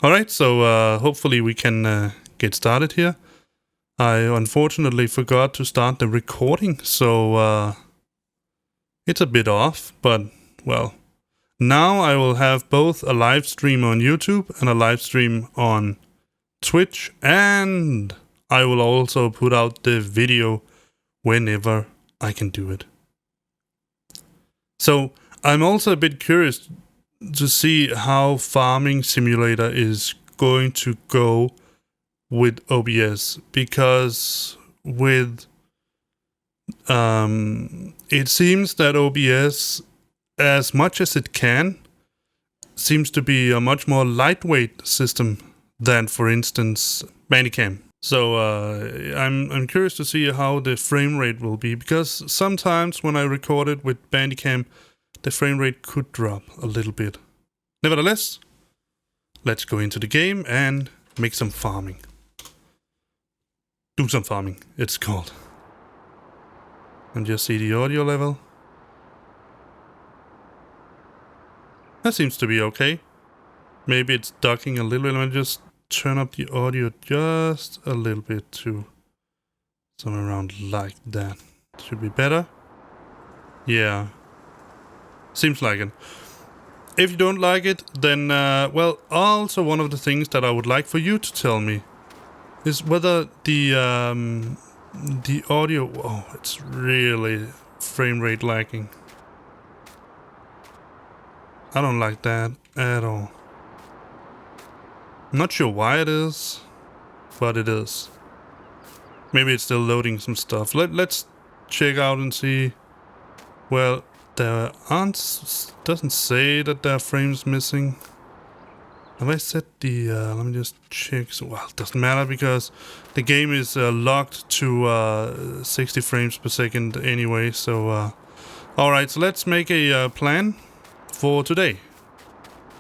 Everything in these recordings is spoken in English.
Alright, so hopefully we can get started here. I unfortunately forgot to start the recording, so it's a bit off, but well, now I will have both a live stream on YouTube and a live stream on Twitch, and I will also put out the video whenever I can do it. So I'm also a bit curious to see how Farming Simulator is going to go with OBS, because with it seems that OBS, as much as it can, seems to be a much more lightweight system than, for instance, Bandicam. So I'm curious to see how the frame rate will be, because sometimes when I record it with Bandicam, the frame rate could drop a little bit. Nevertheless, let's go into the game and make some farming. Do some farming, it's called. And just see the audio level. That seems to be okay. Maybe it's ducking a little bit. Let me just turn up the audio just a little bit to somewhere around like that. Should be better. Yeah. Seems like it. If you don't like it, then, well, also one of the things that I would like for you to tell me is whether the audio... Oh, it's really frame rate lagging. I don't like that at all. I'm not sure why it is, but it is. Maybe it's still loading some stuff. Let's check out and see. Well, there aren't... doesn't say that there are frames missing. Have I set the... let me just check. So, well, it doesn't matter because the game is locked to 60 frames per second anyway. So, alright, so let's make a plan for today.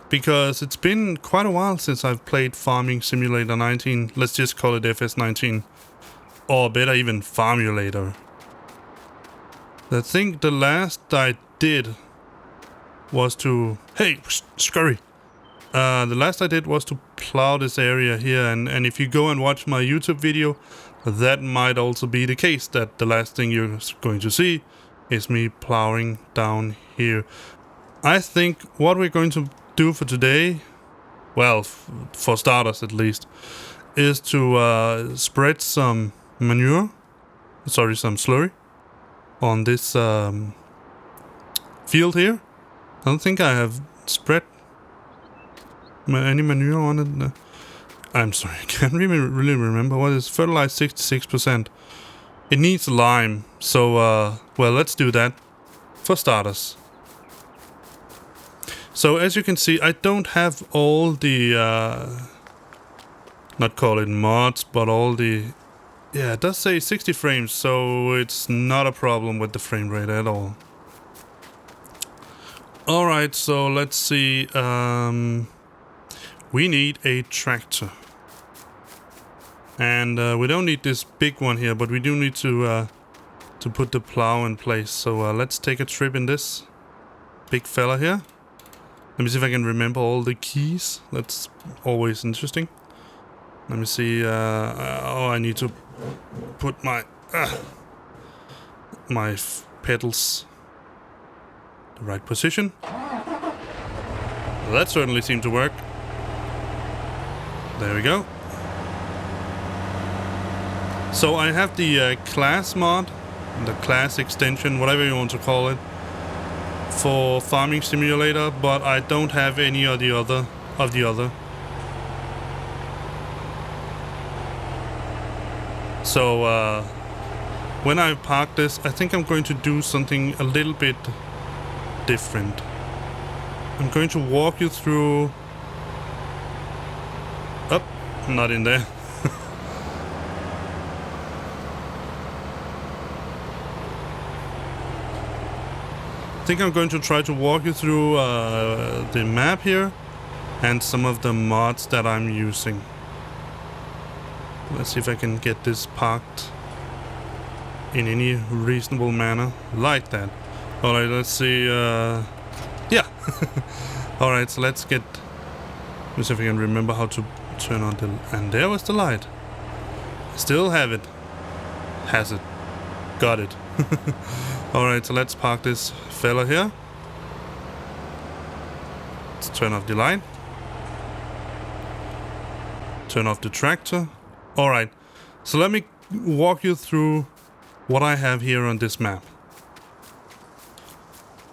Because it's been quite a while since I've played Farming Simulator 19. Let's just call it FS19. Or better, even Farmulator. I think the last I did was to... Hey, scurry! The last I did was to plow this area here, and if you go and watch my YouTube video, that might also be the case, that the last thing you're going to see is me plowing down here. I think what we're going to do for today, well, for starters at least, is to spread some manure, some slurry, on this field here. I don't think I have spread any manure on it. No. I'm sorry, I can't really remember. What is fertilized 66%? It needs lime, so well, let's do that for starters. So as you can see, I don't have all the not call it mods, but all the... Yeah, it does say 60 frames, so it's not a problem with the frame rate at all. Alright, so let's see. We need a tractor. And we don't need this big one here, but we do need to put the plow in place. So let's take a trip in this big fella here. Let me see if I can remember all the keys. That's always interesting. Let me see. Oh, I need to put my pedals in the right position. Well, that certainly seemed to work. There we go. So I have the class mod, the class extension, whatever you want to call it, for Farming Simulator, but I don't have any of the other. So when I park this, I think I'm going to do something a little bit different. I'm going to walk you through... Oh, not in there. I think I'm going to try to walk you through the map here and some of the mods that I'm using. Let's see if I can get this parked in any reasonable manner like that. Alright, let's see. Yeah. Alright, so let's get Let me see if I can remember how to turn on the... And there was the light. Still have it. Has it. Got it. Alright, so let's park this fella here. Let's turn off the light. Turn off the tractor. Alright, so let me walk you through what I have here on this map.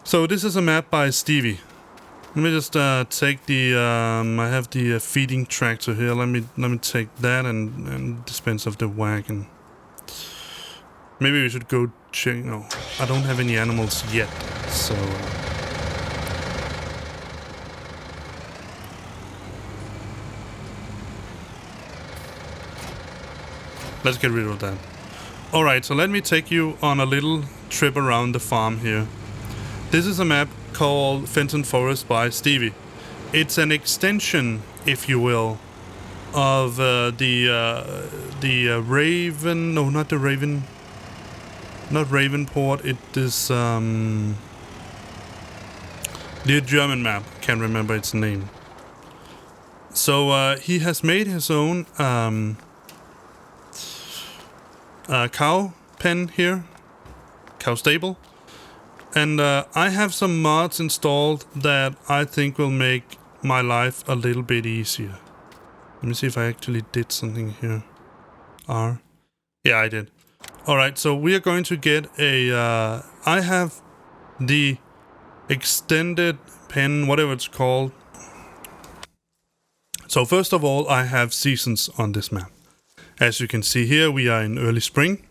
So this is a map by Stevie. Let me just take the... I have the feeding tractor here. Let me take that and dispense of the wagon. Maybe we should go check... No, I don't have any animals yet, so... Let's get rid of that. Alright, so let me take you on a little trip around the farm here. This is a map called Fenton Forest by Stevie. It's an extension, if you will, of the Raven... No, not the Raven... Not Ravenport, it is the German map. Can't remember its name. So he has made his own cow pen here, cow stable, and I have some mods installed that I think will make my life a little bit easier. Let me see if I actually did something here. Yeah, I did. Alright, so we are going to get a... I have the extended pen, whatever it's called. So first of all, I have seasons on this map. As you can see here, we are in early spring.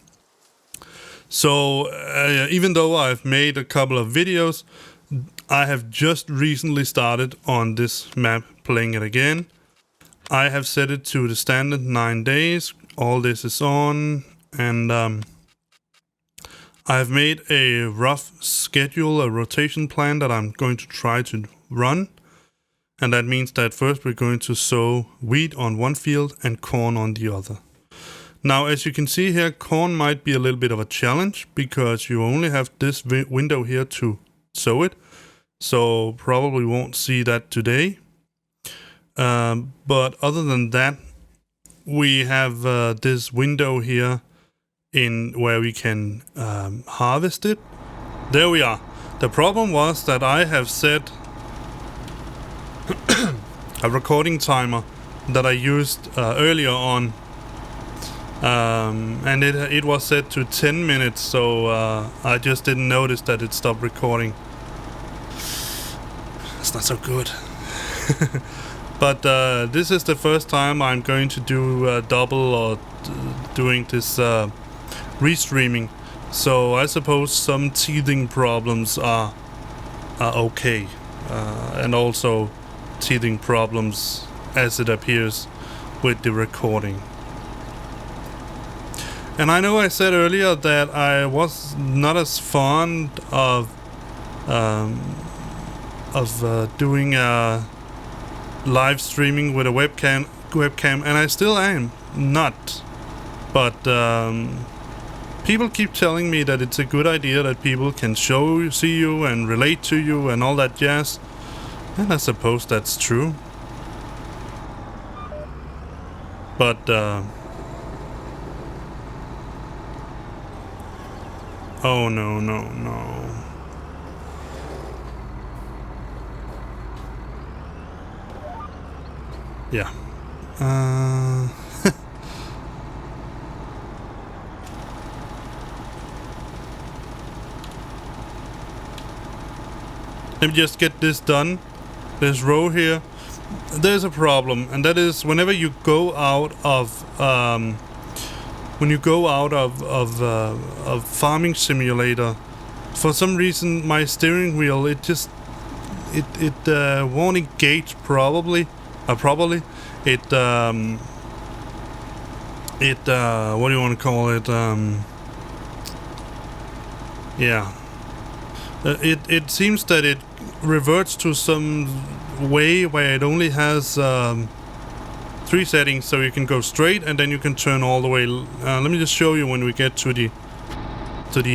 So even though I've made a couple of videos, I have just recently started on this map playing it again. I have set it to the standard 9 days. All this is on. And I've made a rough schedule, a rotation plan that I'm going to try to run. And that means that first we're going to sow wheat on one field and corn on the other. Now, as you can see here, corn might be a little bit of a challenge because you only have this window here to sow it. So probably won't see that today. But other than that, we have this window here in where we can harvest it. There we are. The problem was that I have set a recording timer that I used earlier on, and it was set to 10 minutes, so I just didn't notice that it stopped recording. It's not so good. But this is the first time I'm going to do double or doing this restreaming, so I suppose some teething problems are okay, and also teething problems as it appears with the recording. And I know I said earlier that I was not as fond of doing live streaming with a webcam, and I still am not, but people keep telling me that it's a good idea, that people can see you and relate to you and all that jazz. And I suppose that's true. But oh no. Yeah. Let me just get this done. This row here. There's a problem, and that is whenever you go out of Farming Simulator, for some reason my steering wheel it won't engage. Probably it what do you want to call it? Yeah. It seems that it reverts to some way where it only has 3 settings, so you can go straight and then you can turn all the way. Let me just show you when we get to the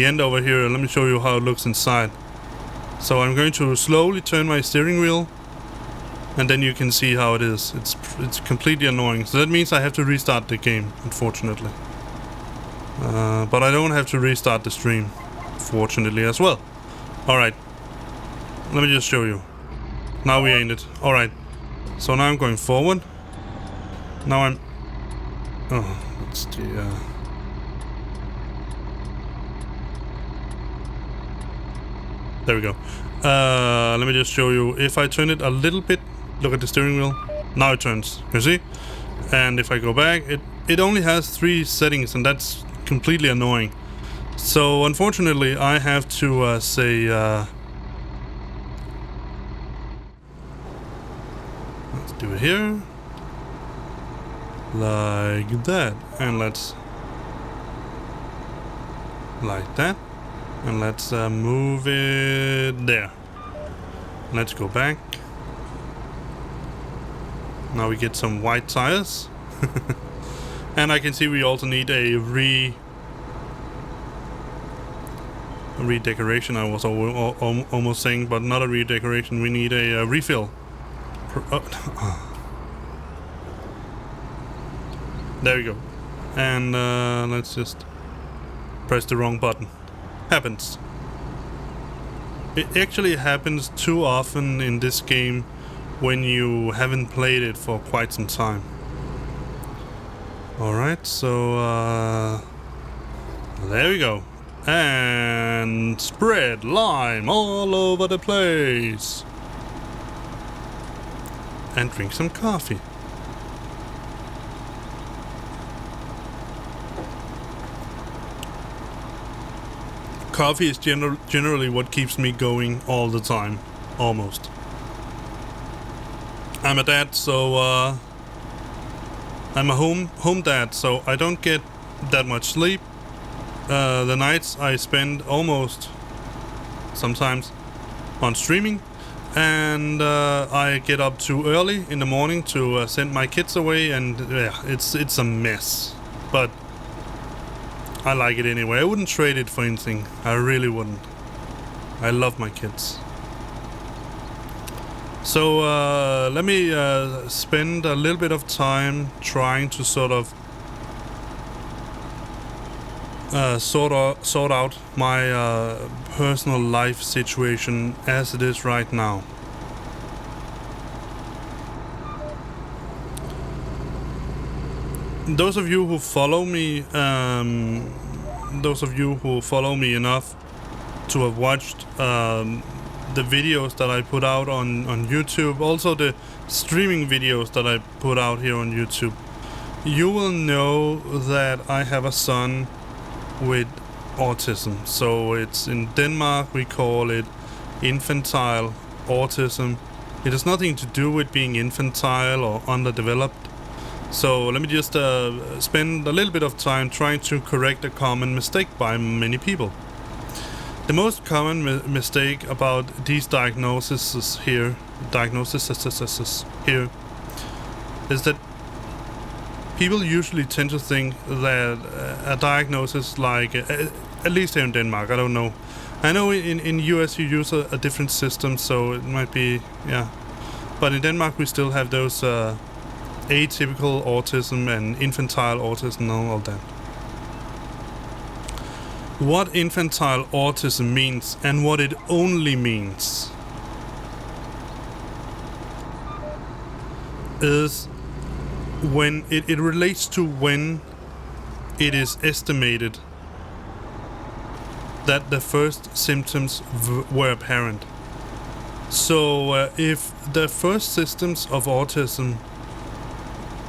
end over here. Let me show you how it looks inside. So I'm going to slowly turn my steering wheel, And then you can see how it is. It's completely annoying. So that means I have to restart the game, unfortunately. But I don't have to restart the stream, fortunately, as well. Alright. Let me just show you. Now we ain't it. Alright. So now I'm going forward. Now I'm... Oh, that's the... There we go. Let me just show you. If I turn it a little bit, look at the steering wheel. Now it turns. You see? And if I go back, it only has 3 settings, and that's completely annoying. So unfortunately, I have to say. Let's do it here, like that, and let's like that. And let's move it there. Let's go back. Now we get some white tires. And I can see we also need a redecoration. I was almost saying, but not a redecoration. We need a refill. There we go. And let's just press the wrong button. Happens. It actually happens too often in this game when you haven't played it for quite some time. Alright, so there we go. And spread lime all over the place. And drink some coffee. Coffee is generally what keeps me going all the time, almost. I'm a dad, so I'm a home dad, so I don't get that much sleep. The nights I spend almost sometimes on streaming, and I get up too early in the morning to send my kids away, and yeah, it's a mess. But I like it anyway. I wouldn't trade it for anything. I really wouldn't. I love my kids. So let me spend a little bit of time trying to sort out my personal life situation as it is right now. Those of you who follow me, enough to have watched the videos that I put out on YouTube, also the streaming videos that I put out here on YouTube, you will know that I have a son with autism. So it's in Denmark, we call it infantile autism. It has nothing to do with being infantile or underdeveloped. So let me just spend a little bit of time trying to correct a common mistake by many people. The most common mistake about these diagnoses here is that people usually tend to think that a diagnosis like, at least here in Denmark, I don't know. I know in US you use a different system, so it might be, yeah. But in Denmark we still have those atypical autism and infantile autism and all that. What infantile autism means and what it only means is when it relates to when it is estimated that the first symptoms were apparent. So if the first symptoms of autism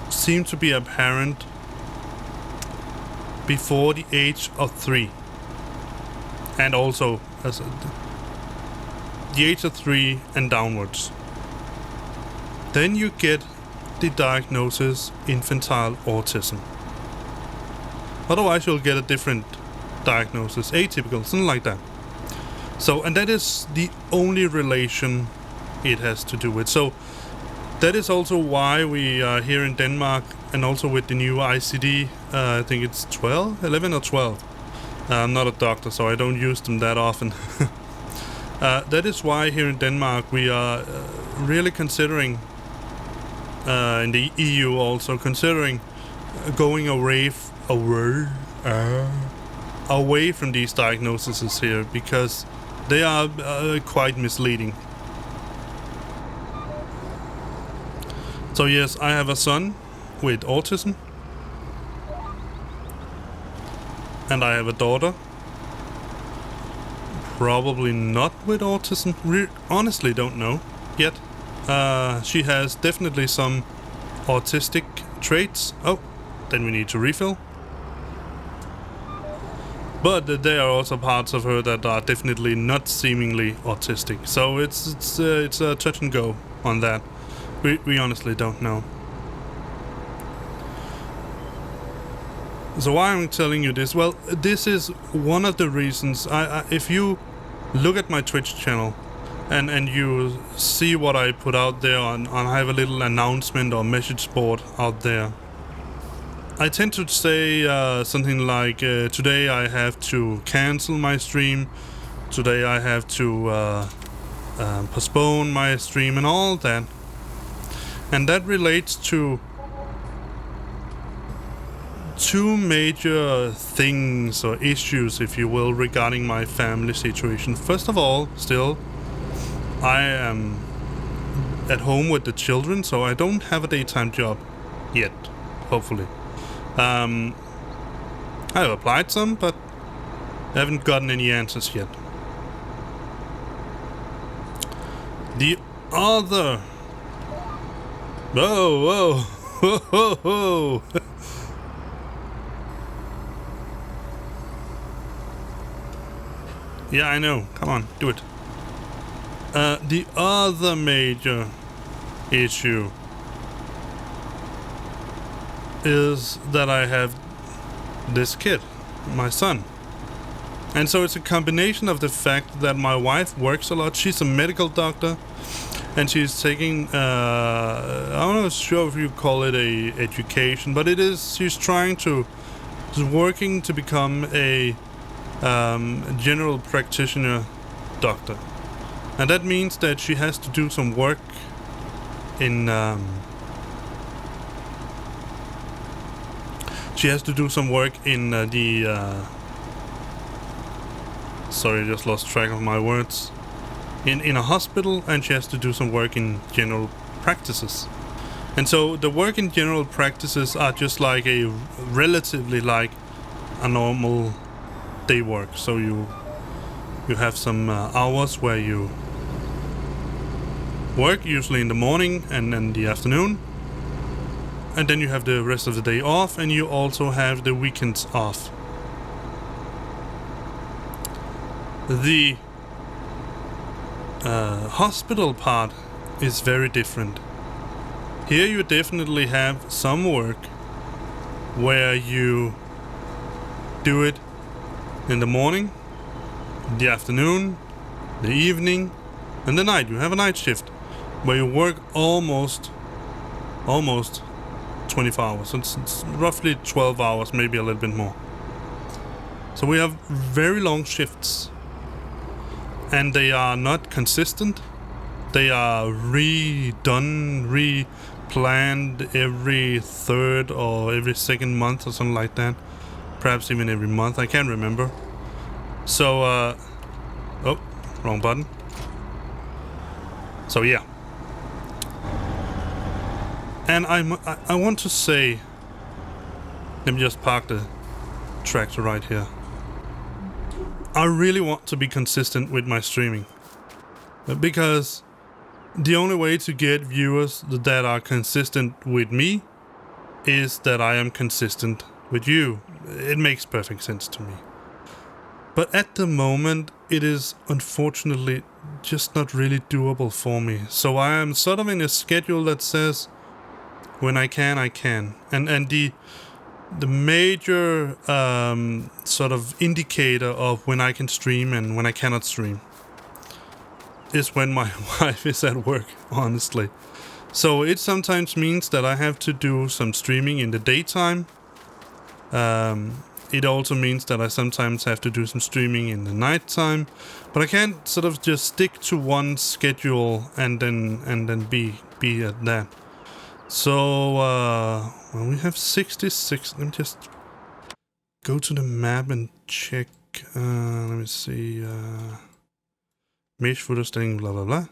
seem to be apparent before the age of 3, and also as the age of 3 and downwards, then you get the diagnosis infantile autism. Otherwise you'll get a different diagnosis, atypical, something like that. So, and that is the only relation it has to do with. So that is also why we are here in Denmark, and also with the new ICD, I think it's 11 or 12. I'm not a doctor, so I don't use them that often. That is why here in Denmark we are really considering in the EU also considering going away from these diagnoses here, because they are quite misleading. So yes, I have a son with autism, and I have a daughter, probably not with autism. Honestly don't know yet. She has definitely some autistic traits. Oh, then we need to refill. But there are also parts of her that are definitely not seemingly autistic. So it's a touch and go on that. We honestly don't know. So why am I telling you this? Well, this is one of the reasons. If you look at my Twitch channel and you see what I put out there I have a little announcement or message board out there. I tend to say something like, today I have to cancel my stream, today I have to postpone my stream and all that. And that relates to two major things or issues, if you will, regarding my family situation. First of all, still, I am at home with the children, so I don't have a daytime job yet, hopefully. I have applied some, but I haven't gotten any answers yet. The other... Whoa, whoa, whoa, whoa. Yeah, I know. Come on, do it. The other major issue is that I have this kid, my son. And so it's a combination of the fact that my wife works a lot. She's a medical doctor, and she's taking, I'm not sure if you call it a education, but it is, she's working to become a general practitioner doctor. And that means that she has to do some work in, sorry, I just lost track of my words. In a hospital, and she has to do some work in general practices. And so the work in general practices are just like a relatively like a normal day work. So you have some hours where you work, usually in the morning and in the afternoon, and then you have the rest of the day off, and you also have the weekends off. The hospital part is very different. Here you definitely have some work where you do it in the morning, the afternoon, the evening, and the night. You have a night shift where you work almost 24 hours. It's roughly 12 hours, maybe a little bit more. So we have very long shifts, and they are not consistent. They are redone, planned every third or every second month or something like that. Perhaps even every month, I can't remember. So, oh, wrong button. So yeah. And I want to say, let me just park the tractor right here. I really want to be consistent with my streaming, because the only way to get viewers that are consistent with me is that I am consistent with you. It makes perfect sense to me. But at the moment, it is unfortunately just not really doable for me. So I am sort of in a schedule that says when I can, I can. And the major sort of indicator of when I can stream and when I cannot stream is when my wife is at work, honestly. So it sometimes means that I have to do some streaming in the daytime. It also means that I sometimes have to do some streaming in the nighttime, but I can't sort of just stick to one schedule and then be at that. So, well, we have 66. Let me just go to the map and check. Let me see. Mesh footer staying, blah, blah, blah.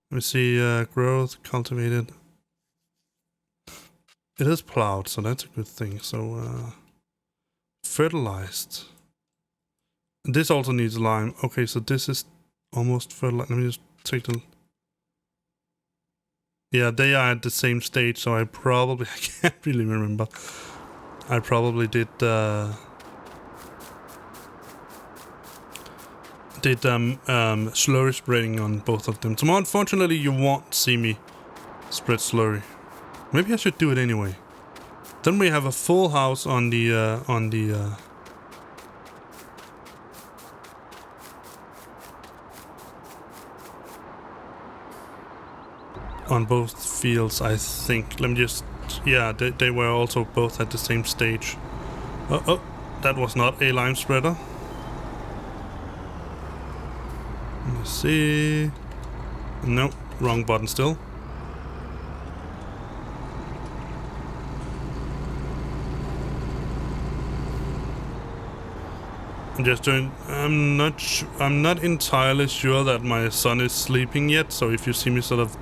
Let me see. Growth, cultivated. It is plowed, so that's a good thing. So, fertilized. This also needs lime. Okay, so this is almost fertilized. Let me just take the... Yeah, they are at the same stage, so I probably... I can't really remember. I probably did slurry spreading on both of them. So unfortunately, you won't see me spread slurry. Maybe I should do it anyway. Then we have a full house on both fields, I think. Let me just... Yeah, they were also both at the same stage. Oh, that was not a lime spreader. Let's see... No, wrong button still. I'm just doing... I'm not entirely sure that my son is sleeping yet, so if you see me sort of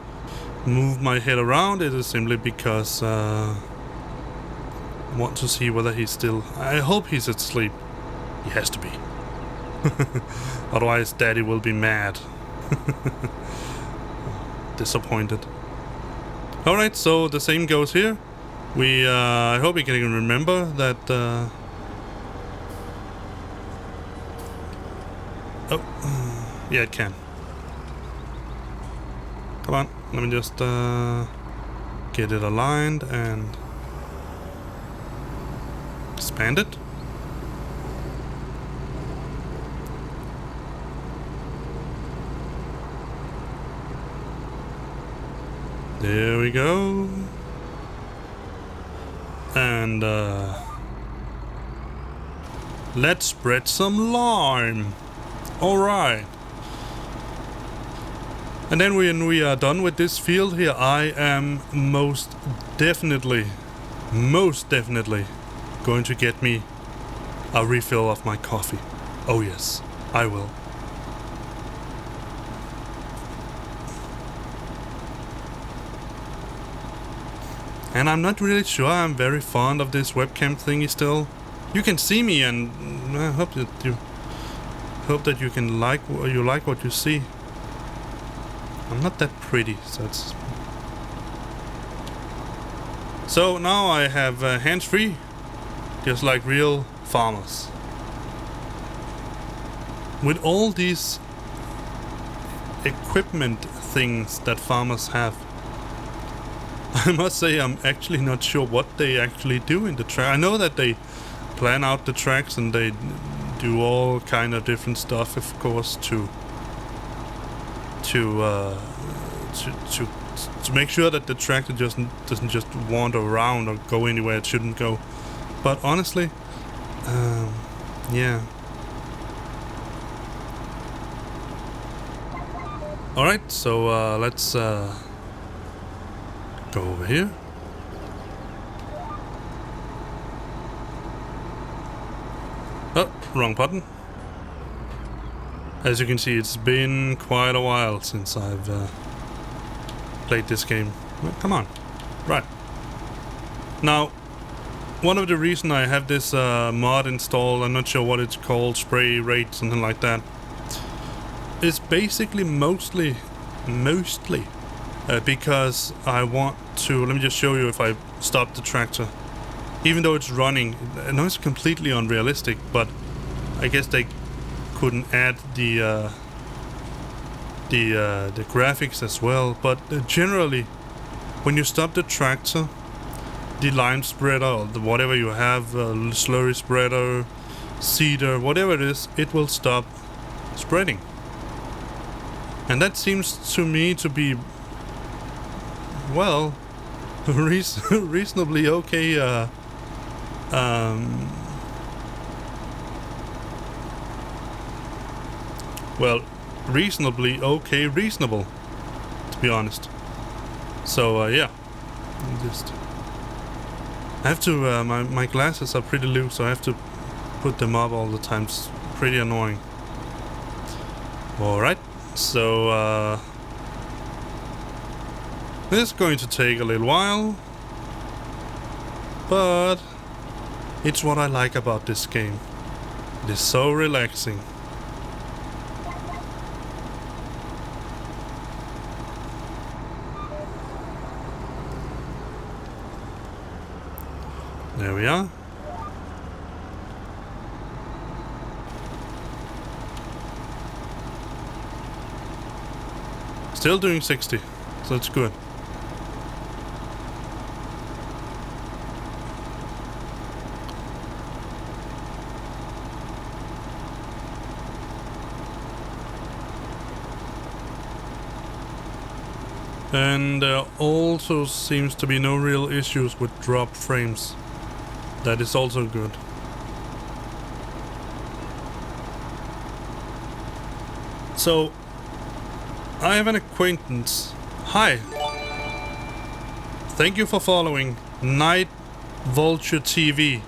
move my head around, it is simply because I want to see whether he's still... I hope he's asleep. He has to be. Otherwise daddy will be mad. Disappointed. Alright, so the same goes here. We I hope we can remember that yeah, it can. Come on, let me just get it aligned and expand it. There we go. And let's spread some lime. Alright. And then when we are done with this field here, I am most definitely going to get me a refill of my coffee. Oh yes, I will. And I'm not really sure I'm very fond of this webcam thingy still. You can see me, and I hope that you can like what you see. I'm not that pretty, so it's... So now I have hands-free, just like real farmers. With all these equipment things that farmers have, I must say I'm actually not sure what they actually do in the track. I know that they plan out the tracks and they do all kind of different stuff, of course, to make sure that the tractor doesn't just wander around or go anywhere it shouldn't go. But honestly, yeah. All right, so let's go over here. Oh, wrong button. As you can see, it's been quite a while since I've played this game. Well, come on. Right. Now, one of the reasons I have this mod installed, I'm not sure what it's called, spray rate, something like that, is basically mostly because I want to... Let me just show you if I stop the tractor. Even though it's running, I know it's completely unrealistic, but I guess they couldn't add the graphics as well. But generally, when you stop the tractor, the lime spreader or whatever you have, slurry spreader, seeder, whatever it is, it will stop spreading. And that seems to me to be, well, reasonably okay. Well, reasonably okay, reasonable, to be honest. So yeah, Just I have to. My glasses are pretty loose, so I have to put them up all the time. It's pretty annoying. All right, so this is going to take a little while, but it's what I like about this game. It is so relaxing. There we are. Still doing 60, so it's good. And there also seems to be no real issues with drop frames. That is also good. So, I have an acquaintance. Hi. Thank you for following Night Vulture TV.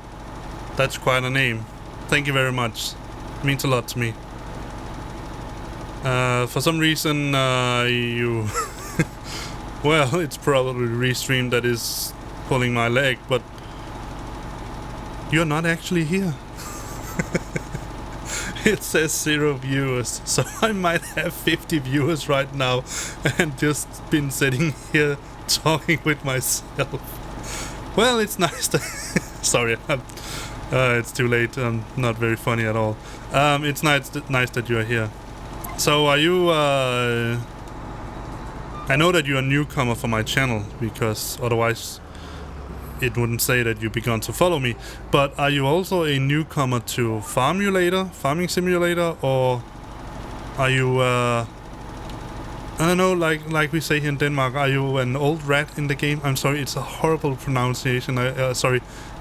That's quite a name. Thank you very much. It means a lot to me. For some reason, you... well, it's probably Restream that is pulling my leg, but you're not actually here. It says 0 viewers, so I might have 50 viewers right now and just been sitting here talking with myself. Well, it's nice to... Sorry, it's too late. I'm not very funny at all. It's nice that you're here. So are you... I know that you're a newcomer for my channel, because otherwise it wouldn't say that you begun to follow me. But are you also a newcomer to Farming Simulator, or are you, I don't know, like we say here in Denmark, are you an old rat in the game? I'm sorry, it's a horrible pronunciation.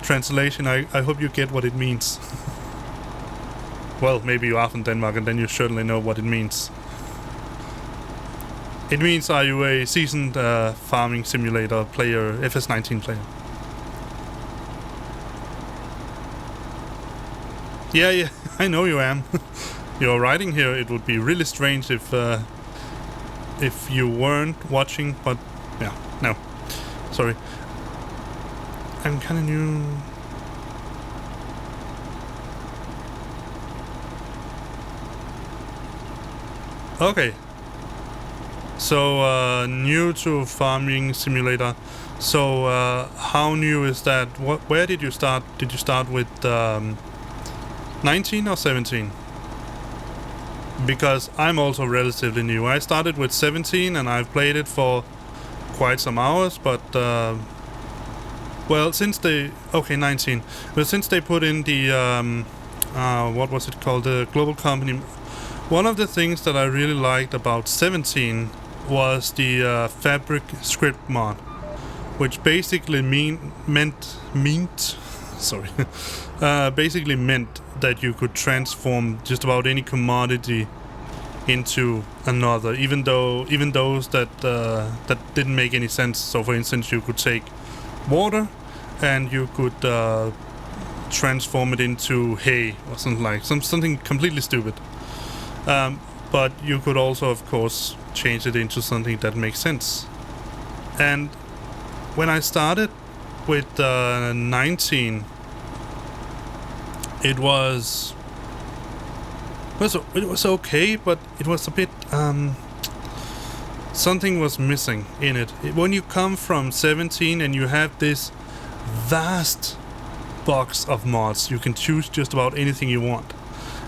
Translation. I hope you get what it means. Well, maybe you are from Denmark, and then you certainly know what it means. It means, are you a seasoned Farming Simulator player, FS19 player? Yeah, I know you am. You're writing here. It would be really strange if you weren't watching, but yeah, no. Sorry. I'm kinda new. Okay. So, new to Farming Simulator. So, how new is that? Where did you start? Did you start with 19 or 17? Because I'm also relatively new. I started with 17 and I've played it for quite some hours, but well, since they... Okay, 19. But since they put in the... what was it called? The global company. One of the things that I really liked about 17 was the fabric script mod, which basically basically meant that you could transform just about any commodity into another, even those that didn't make any sense. So, for instance, you could take water and you could transform it into hay or something completely stupid. But you could also, of course, change it into something that makes sense. And when I started with 19, it was okay, but it was a bit something was missing in it. When you come from 17 and you have this vast box of mods, you can choose just about anything you want.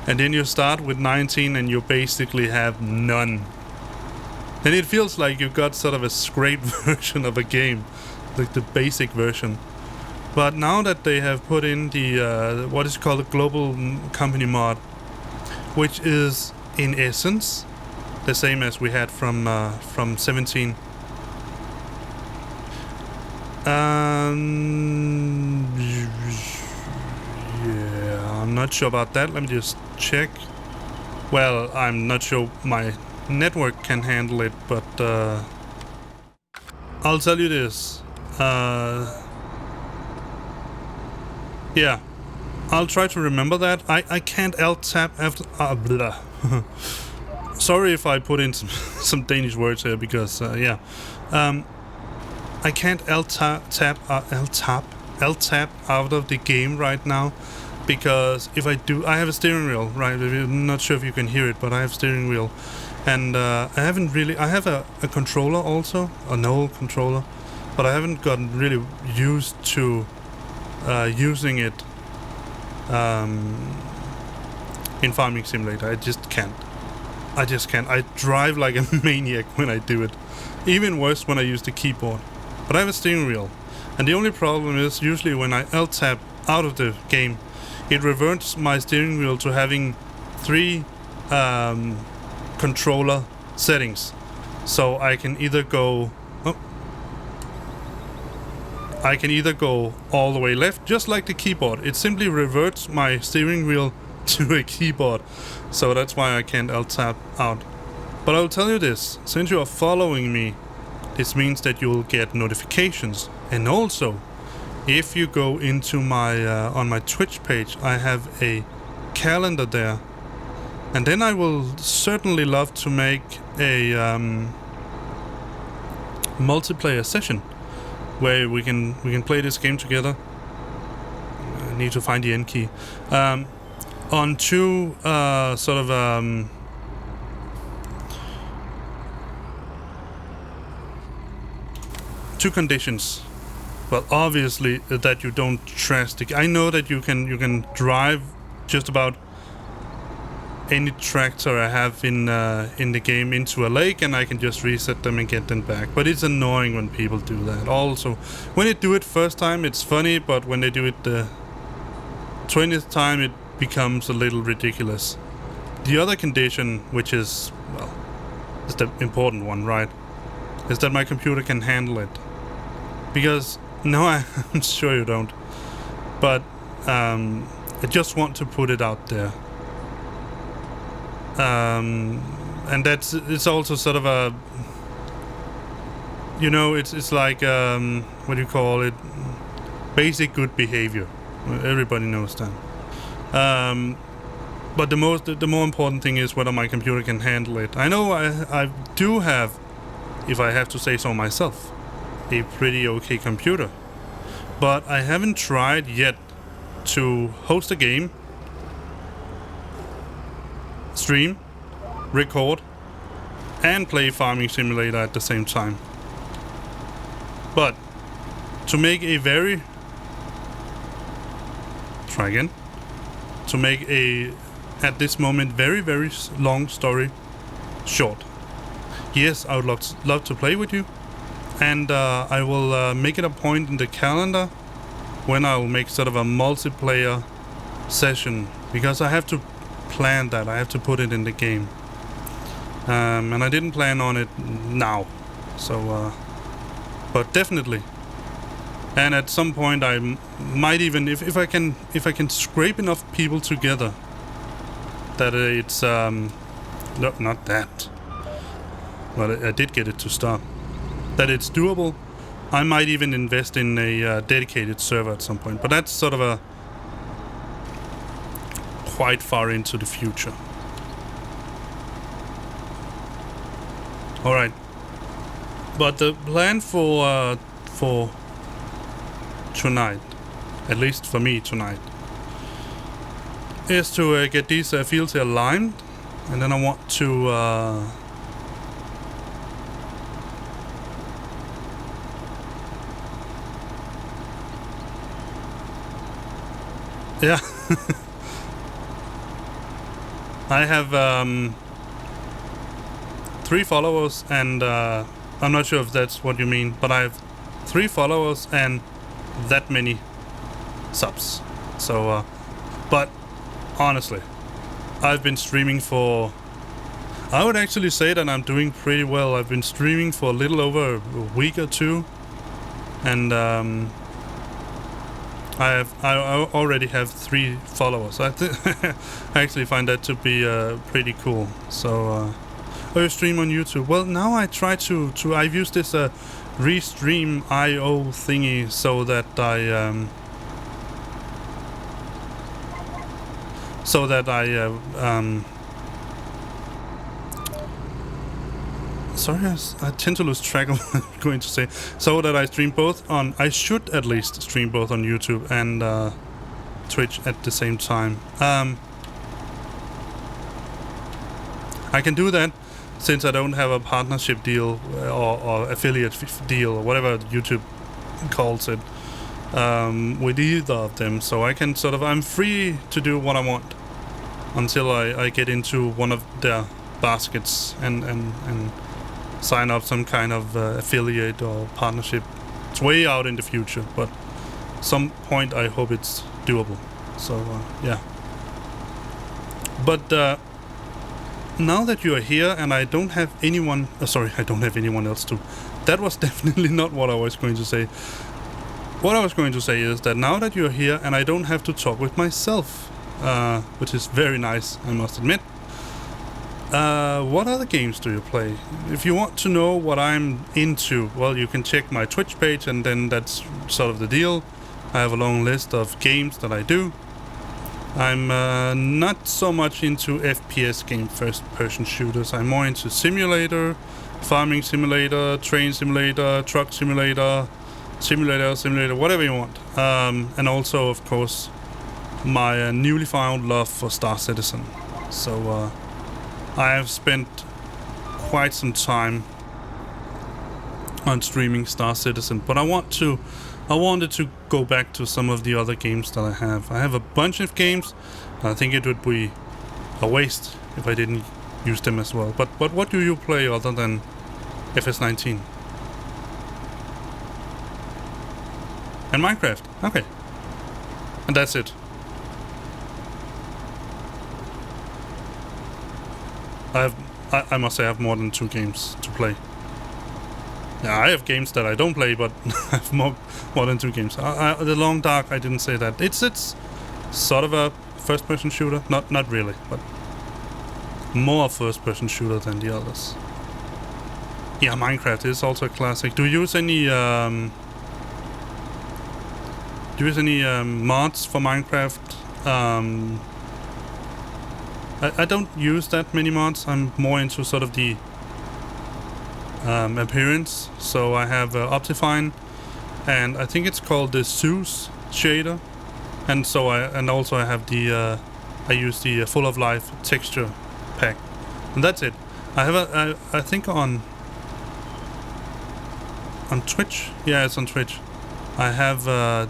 And then you start with 19 and you basically have none. And it feels like you got sort of a scraped version of a game, like the basic version. But now that they have put in the what is called a global company mod, which is in essence the same as we had from 17. Yeah, I'm not sure about that. Let me just check. Well, I'm not sure my network can handle it, but I'll tell you this. Yeah, I'll try to remember that. I can't Alt Tab after. Blah. Sorry if I put in some Danish words here because yeah, I can't Alt Tab out of the game right now. Because if I do, I have a steering wheel, right? I'm not sure if you can hear it, but I have a steering wheel. And I haven't really, I have a controller also, an old controller, but I haven't gotten really used to using it in Farming Simulator. I just can't. I drive like a maniac when I do it. Even worse when I use the keyboard. But I have a steering wheel. And the only problem is usually when I Alt-tab out of the game, it reverts my steering wheel to having 3 controller settings. So I can either go all the way left, just like the keyboard. It simply reverts my steering wheel to a keyboard. So that's why I can't Alt-tab out. But I'll tell you this, since you are following me, this means that you'll get notifications. And also, if you go into my on my Twitch page, I have a calendar there, and then I will certainly love to make a multiplayer session where we can play this game together. I need to find the end key on 2 sort of 2 conditions. Well, obviously that you don't trash the. I know that you can drive just about any tractor I have in the game into a lake, and I can just reset them and get them back. But it's annoying when people do that. Also, when they do it first time, it's funny, but when they do it the 20th time, it becomes a little ridiculous. The other condition, which is, well, is the important one, right? Is that my computer can handle it. Because no, I'm sure you don't. But I just want to put it out there. And it's also sort of a, you know, it's like what do you call it? Basic good behavior. Everybody knows that. But the more important thing is whether my computer can handle it. I know I do have, if I have to say so myself, a pretty okay computer, but I haven't tried yet to host a game, stream, record, and play Farming Simulator at the same time. But to make a at this moment very long story short, yes, I would love to play with you. And I will make it a point in the calendar when I'll make sort of a multiplayer session, because I have to plan that. I have to put it in the game. And I didn't plan on it now. So, but definitely. And at some point I might even, if I can scrape enough people together that it's, no, not that. Well, I did get it to stop. That it's doable, I might even invest in a dedicated server at some point. But that's sort of a quite far into the future. All right, but the plan for tonight, at least for me tonight, is to get these fields here lined, and then I want to yeah. I have 3 followers, and I'm not sure if that's what you mean, but I have 3 followers and that many subs. So, but honestly, I've been streaming for, I would actually say that I'm doing pretty well. I've been streaming for a little over a week or 2, and I already have 3 followers. I actually find that to be pretty cool. So, you stream on YouTube? Well, now I try to I've used this restream IO thingy so that sorry, I tend to lose track of what I'm going to say. So that I stream both on... I should at least stream both on YouTube and Twitch at the same time. I can do that since I don't have a partnership deal or affiliate deal or whatever YouTube calls it with either of them. So I can sort of... I'm free to do what I want until I get into one of their baskets and sign up some kind of affiliate or partnership. It's way out in the future, but some point I hope it's doable. So yeah. But now that you are here and I don't have anyone... sorry, I don't have anyone else to... That was definitely not what I was going to say. What I was going to say is that now that you're here and I don't have to talk with myself, which is very nice, I must admit. What other games do you play? If you want to know what I'm into, well, you can check my Twitch page and then that's sort of the deal. I have a long list of games that I do. I'm not so much into FPS game, first-person shooters. I'm more into simulator, farming simulator, train simulator, truck simulator, simulator, whatever you want. And also, of course, my newly found love for Star Citizen. So I have spent quite some time on streaming Star Citizen, but I wanted to go back to some of the other games that I have. I have a bunch of games. I think it would be a waste if I didn't use them as well. But what do you play other than FS19? And Minecraft. Okay. And that's it. I must say I have more than 2 games to play. Yeah, I have games that I don't play, but I have more than 2 games. The Long Dark, I didn't say that. It's sort of a first-person shooter. Not really, but more first-person shooter than the others. Yeah, Minecraft is also a classic. Do you use any mods for Minecraft? I don't use that many mods. I'm more into sort of the appearance. So I have Optifine, and I think it's called the Zeus shader, and so I have the I use the Full of Life texture pack, and that's it. I have I think on Twitch. Yeah, it's on Twitch. I have those.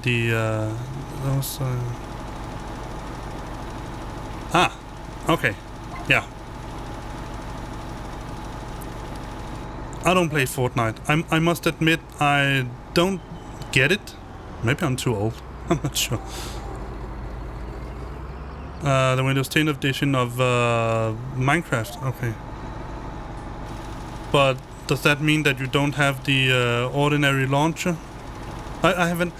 Okay, yeah. I don't play Fortnite. I must admit I don't get it. Maybe I'm too old. I'm not sure. The Windows 10 edition of Minecraft. Okay. But does that mean that you don't have the ordinary launcher? I haven't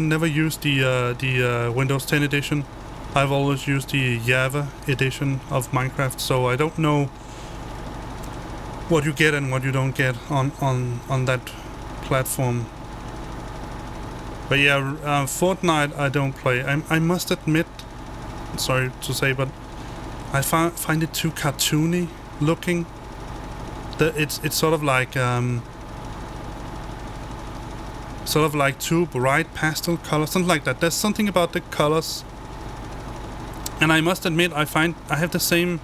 never used the Windows 10 edition. I've always used the Java edition of Minecraft, so I don't know what you get and what you don't get on that platform. But yeah, Fortnite I don't play. I must admit, sorry to say, but I find it too cartoony looking. It's sort of like too bright pastel colors, something like that. There's something about the colors. And I must admit, I have the same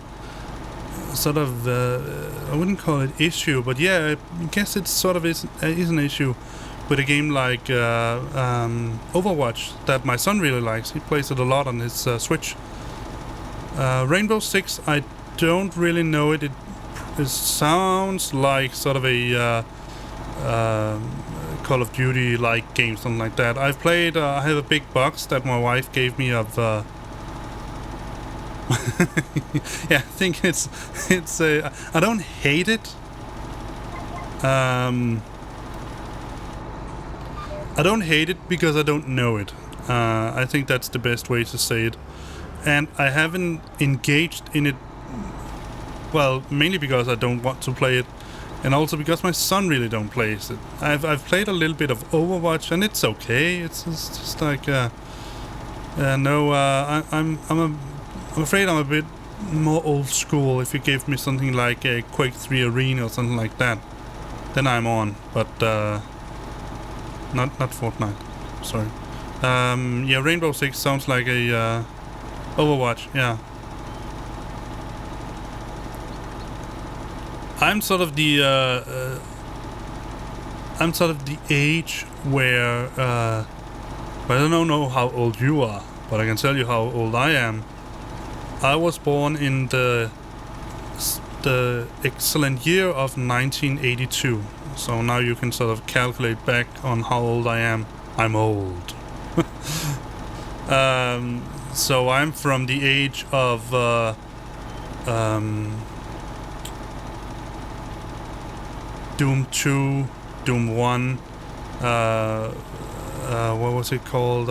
sort of, I wouldn't call it issue, but yeah, I guess it sort of is an issue with a game like Overwatch that my son really likes. He plays it a lot on his Switch. Rainbow Six, I don't really know it. It sounds like sort of a Call of Duty-like game, something like that. I've played, I have a big box that my wife gave me of... yeah, I think it's I don't hate it. I don't hate it because I don't know it. I think that's the best way to say it. And I haven't engaged in it, well, mainly because I don't want to play it And also because my son really don't play it. I've played a little bit of Overwatch and it's okay. It's just like no. I'm afraid I'm a bit more old school. If you give me something like a Quake 3 Arena or something like that, then I'm on. But not Fortnite. Sorry. Yeah, Rainbow Six sounds like a Overwatch. Yeah. I'm sort of the age where I don't know how old you are, but I can tell you how old I am. I was born in the excellent year of 1982. So now you can sort of calculate back on how old I am. I'm old. So I'm from the age of Doom 2, Doom 1, what was it called?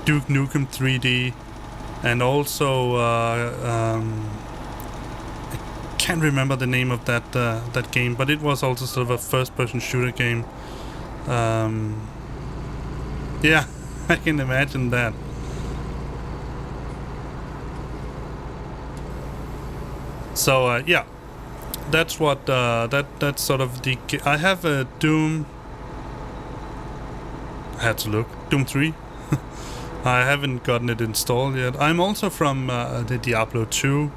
Duke Nukem 3D, and also I can't remember the name of that game, but it was also sort of a first-person shooter game. Yeah, I can imagine that. So yeah. That's what that's sort of the. I have a Doom. I had to look. Doom 3. I haven't gotten it installed yet. I'm also from the Diablo 2.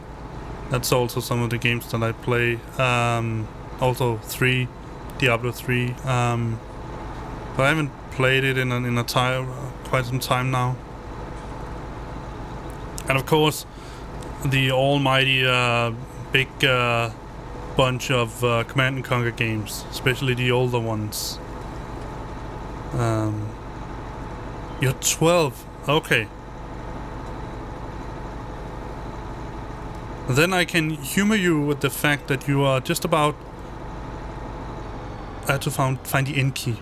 That's also some of the games that I play. Also Diablo 3. But I haven't played it in a time quite some time now. And of course, the almighty big. Bunch of Command and Conquer games, especially the older ones. You're 12. Okay. Then I can humor you with the fact that you are just about. I had to find the end key.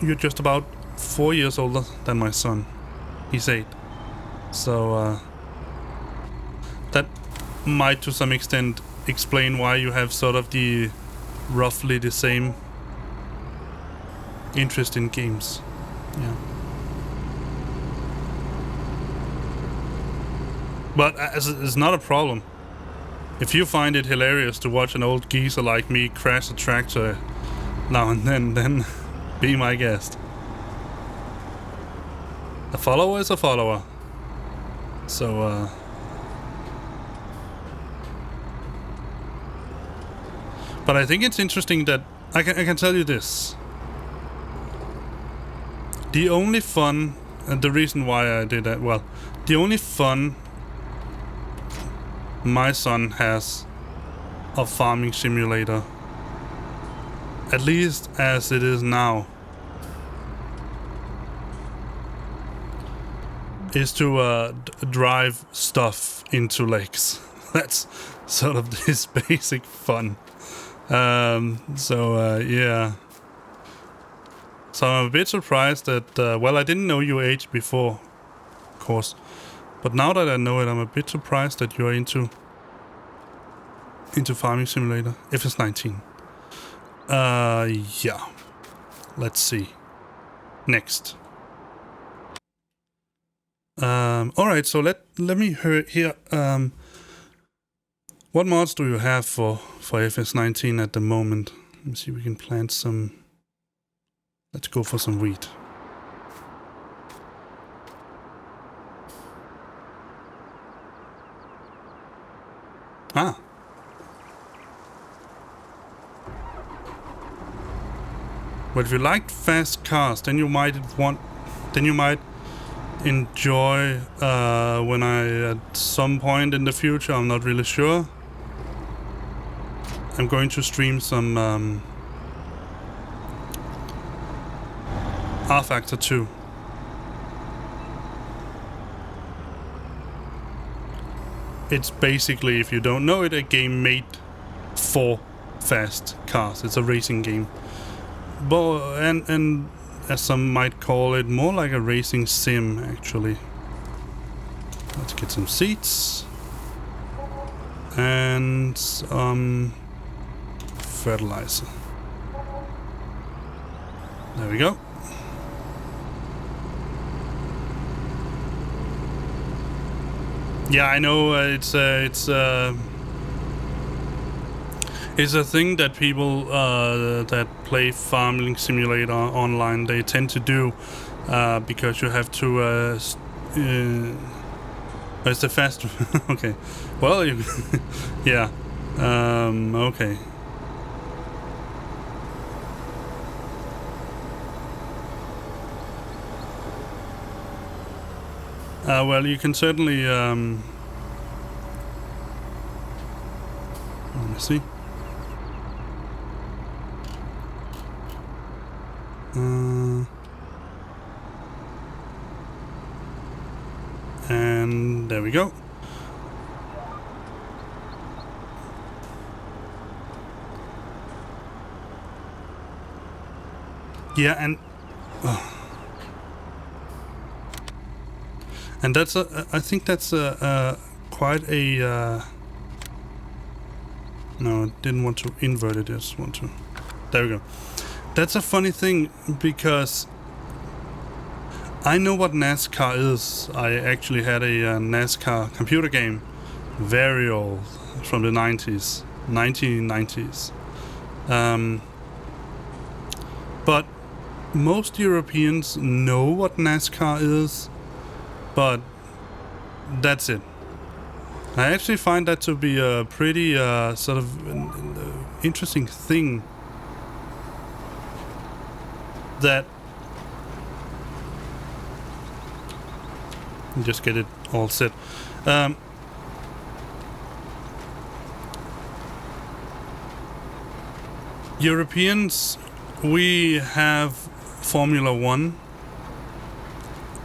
You're just about 4 years older than my son. He's 8. So that might, to some extent, explain why you have sort of the roughly the same interest in games. Yeah. But it's not a problem. If you find it hilarious to watch an old geezer like me crash a tractor now and then be my guest. A follower is a follower. So but I think it's interesting that I can tell you this. The only fun, and the reason why I did that, well, the only fun my son has of Farming Simulator, at least as it is now, is to drive stuff into lakes. That's sort of his basic fun. Yeah. So I'm a bit surprised that, well, I didn't know your age before, of course. But now that I know it, I'm a bit surprised that you're into Farming Simulator, if it's 19. Yeah. Let's see. Next. Alright, so let me hear, what mods do you have for FS19 at the moment? Let me see if we can plant some. Let's go for some wheat. Ah. But if you liked fast cars, then you might enjoy when I, at some point in the future, I'm not really sure, I'm going to stream some RFactor2. It's basically, if you don't know it, a game made for fast cars. It's a racing game, but and as some might call it, more like a racing sim, actually. Let's get some seats. and fertilizer. There we go. Yeah, I know it's a thing that people that play Farming Simulator online, they tend to do, because you have to. It's the fast. Okay. Well, you yeah. Okay. Well, you can certainly. Let me see. And there we go. Yeah, and that's I think that's quite a. No, I didn't want to invert it. I just want to. There we go. That's a funny thing because I know what NASCAR is. I actually had a NASCAR computer game, very old, from the 90s, 1990s. But most Europeans know what NASCAR is, but that's it. I actually find that to be a pretty sort of interesting thing that just get it all set. Europeans, we have Formula One,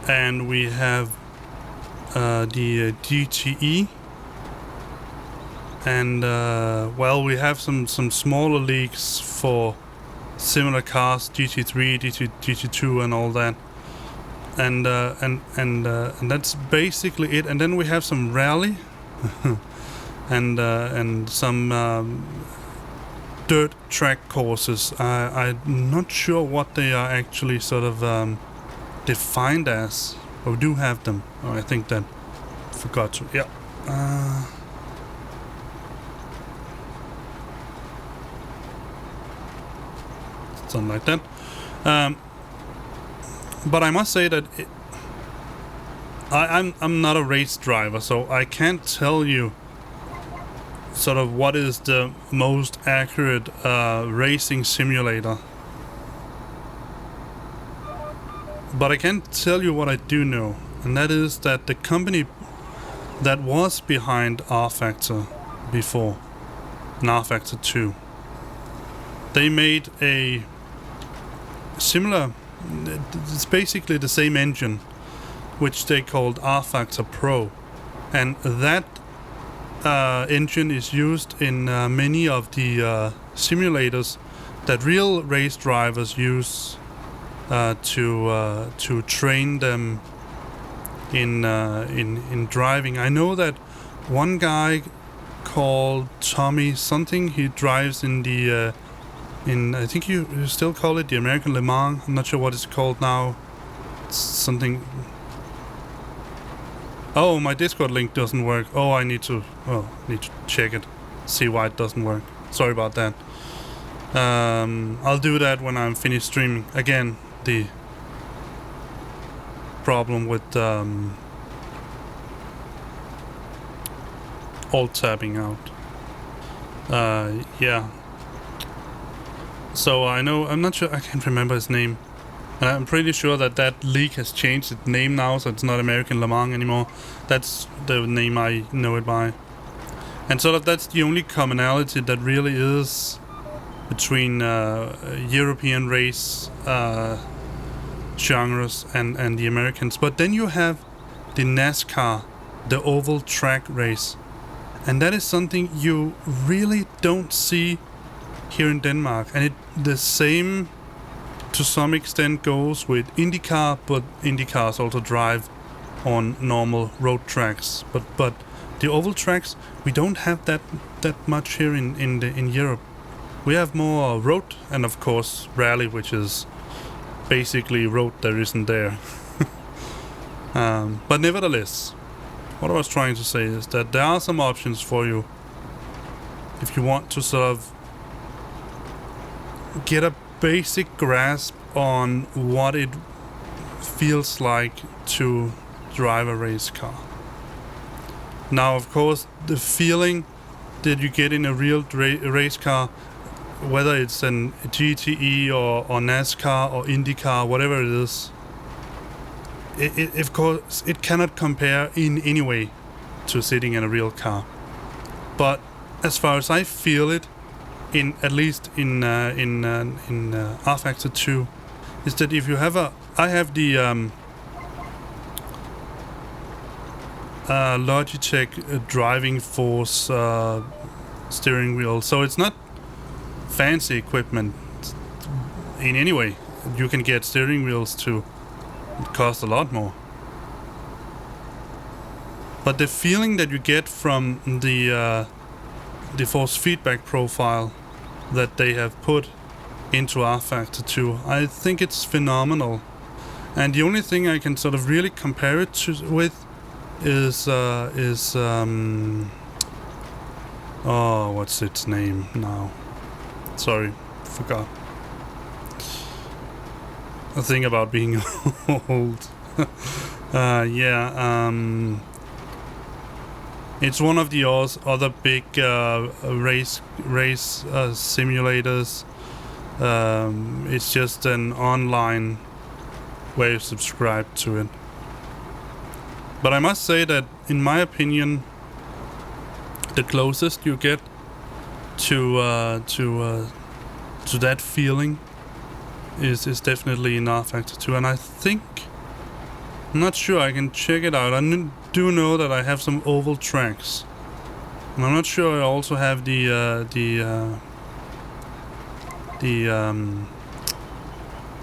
and we have the GTE, and well, we have some smaller leagues for similar cars, GT3, GT2, and all that. And that's basically it. And then we have some rally, and some dirt track courses. I'm not sure what they are actually sort of defined as. But we do have them. Oh, I think that forgot to. Yeah. Something like that. But I must say that I'm not a race driver, so I can't tell you sort of what is the most accurate racing simulator. But I can tell you what I do know, and that is that the company that was behind RFactor before, and RFactor2, they made a similar, it's basically the same engine, which they called RFactor Pro, and that engine is used in many of the simulators that real race drivers use to train them in driving. I know that one guy called Tommy something, he drives in the I think you still call it the American Le Mans. I'm not sure what it's called now. It's something. Oh, my Discord link doesn't work. Oh, I need to check it, see why it doesn't work. Sorry about that. I'll do that when I'm finished streaming. Again, the problem with alt tabbing out. Yeah. So I know, I'm not sure, I can't remember his name. I'm pretty sure that league has changed its name now, so it's not American Le Mans anymore. That's the name I know it by. And sort of that's the only commonality that really is between European race genres and the Americans. But then you have the NASCAR, the oval track race. And that is something you really don't see here in Denmark, and the same to some extent goes with IndyCar, but IndyCars also drive on normal road tracks. But the oval tracks, we don't have that much here in Europe. We have more road, and of course rally, which is basically road there isn't there. But nevertheless, what I was trying to say is that there are some options for you if you want to sort of get a basic grasp on what it feels like to drive a race car. Now, of course, the feeling that you get in a real race car, whether it's an GTE or NASCAR or IndyCar, whatever it is, it of course it cannot compare in any way to sitting in a real car. But as far as I feel it, at least in RFactor2, is that if you have I have the Logitech driving force steering wheel, so it's not fancy equipment in any way. You can get steering wheels to cost a lot more, but the feeling that you get from the force feedback profile that they have put into RFactor2, I think it's phenomenal. And the only thing I can sort of really compare it with is what's its name now? Sorry, forgot. A thing about being old. It's one of the other big race simulators. It's just an online way you subscribe to it. But I must say that, in my opinion, the closest you get to that feeling is definitely in RFactor2, and I think, I'm not sure, I can check it out. I do know that I have some oval tracks, and I'm not sure I also have the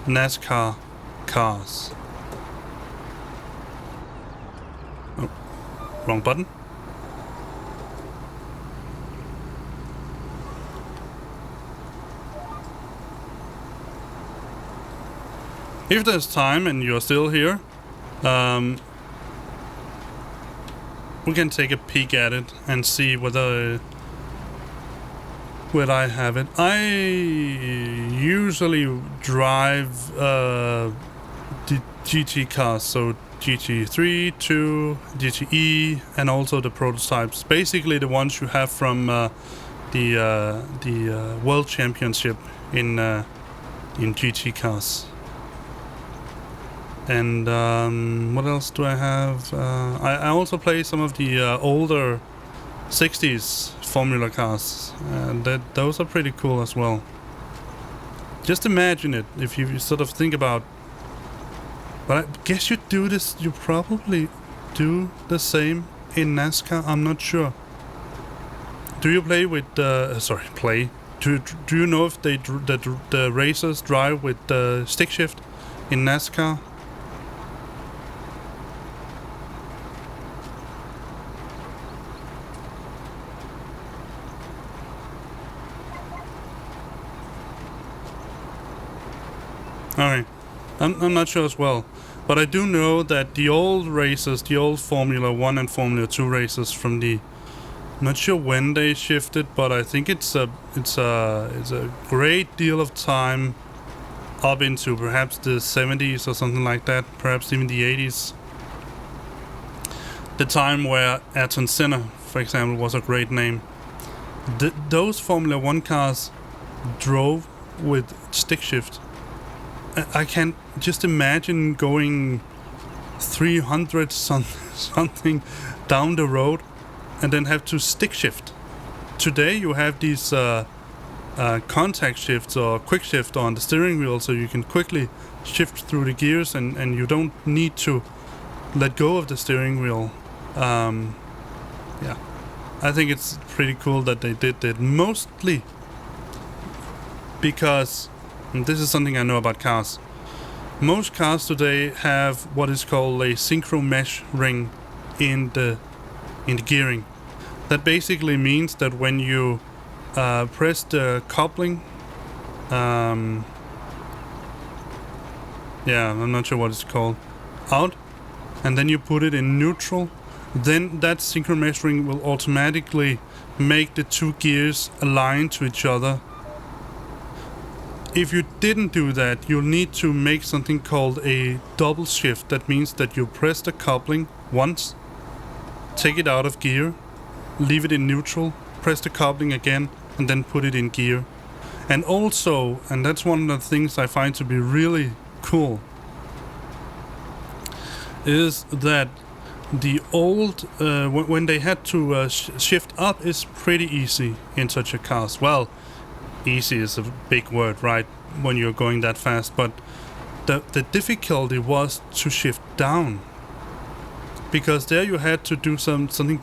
NASCAR cars. Oh, wrong button. If there's time and you're still here, we can take a peek at it and see whether I have it. I usually drive the GT cars, so GT3, 2, GTE, and also the prototypes. Basically the ones you have from the World Championship in GT cars. And what else do I have? I also play some of the older 60s Formula cars, and those are pretty cool as well. Just imagine it, if you sort of think about. But I guess you do this. You probably do the same in NASCAR. I'm not sure. Do you play with? Play. Do you know if the racers drive with stick shift in NASCAR? Alright, I'm not sure as well, but I do know that the old races, the old Formula 1 and Formula 2 races from the, I'm not sure when they shifted, but I think it's a great deal of time up into perhaps the 70s or something like that, perhaps even the 80s. The time where Ayrton Senna, for example, was a great name. Those Formula 1 cars drove with stick shift. I can just imagine going 300 something down the road and then have to stick shift. Today you have these contact shifts or quick shift on the steering wheel, so you can quickly shift through the gears and you don't need to let go of the steering wheel. Yeah, I think it's pretty cool that they did that, mostly because, and this is something I know about cars, most cars today have what is called a synchro mesh ring in the in the gearing. That basically means that when you press the coupling, yeah, I'm not sure what it's called, out, and then you put it in neutral, then that synchro measuring will automatically make the two gears align to each other. If you didn't do that, you'll need to make something called a double shift. That means that you press the coupling once, take it out of gear, leave it in neutral, press the coupling again, and then put it in gear. And also, and that's one of the things I find to be really cool, is that the old, when they had to shift up, is pretty easy in such a cars. Well, easy is a big word, right, when you're going that fast, but the difficulty was to shift down, because there you had to do something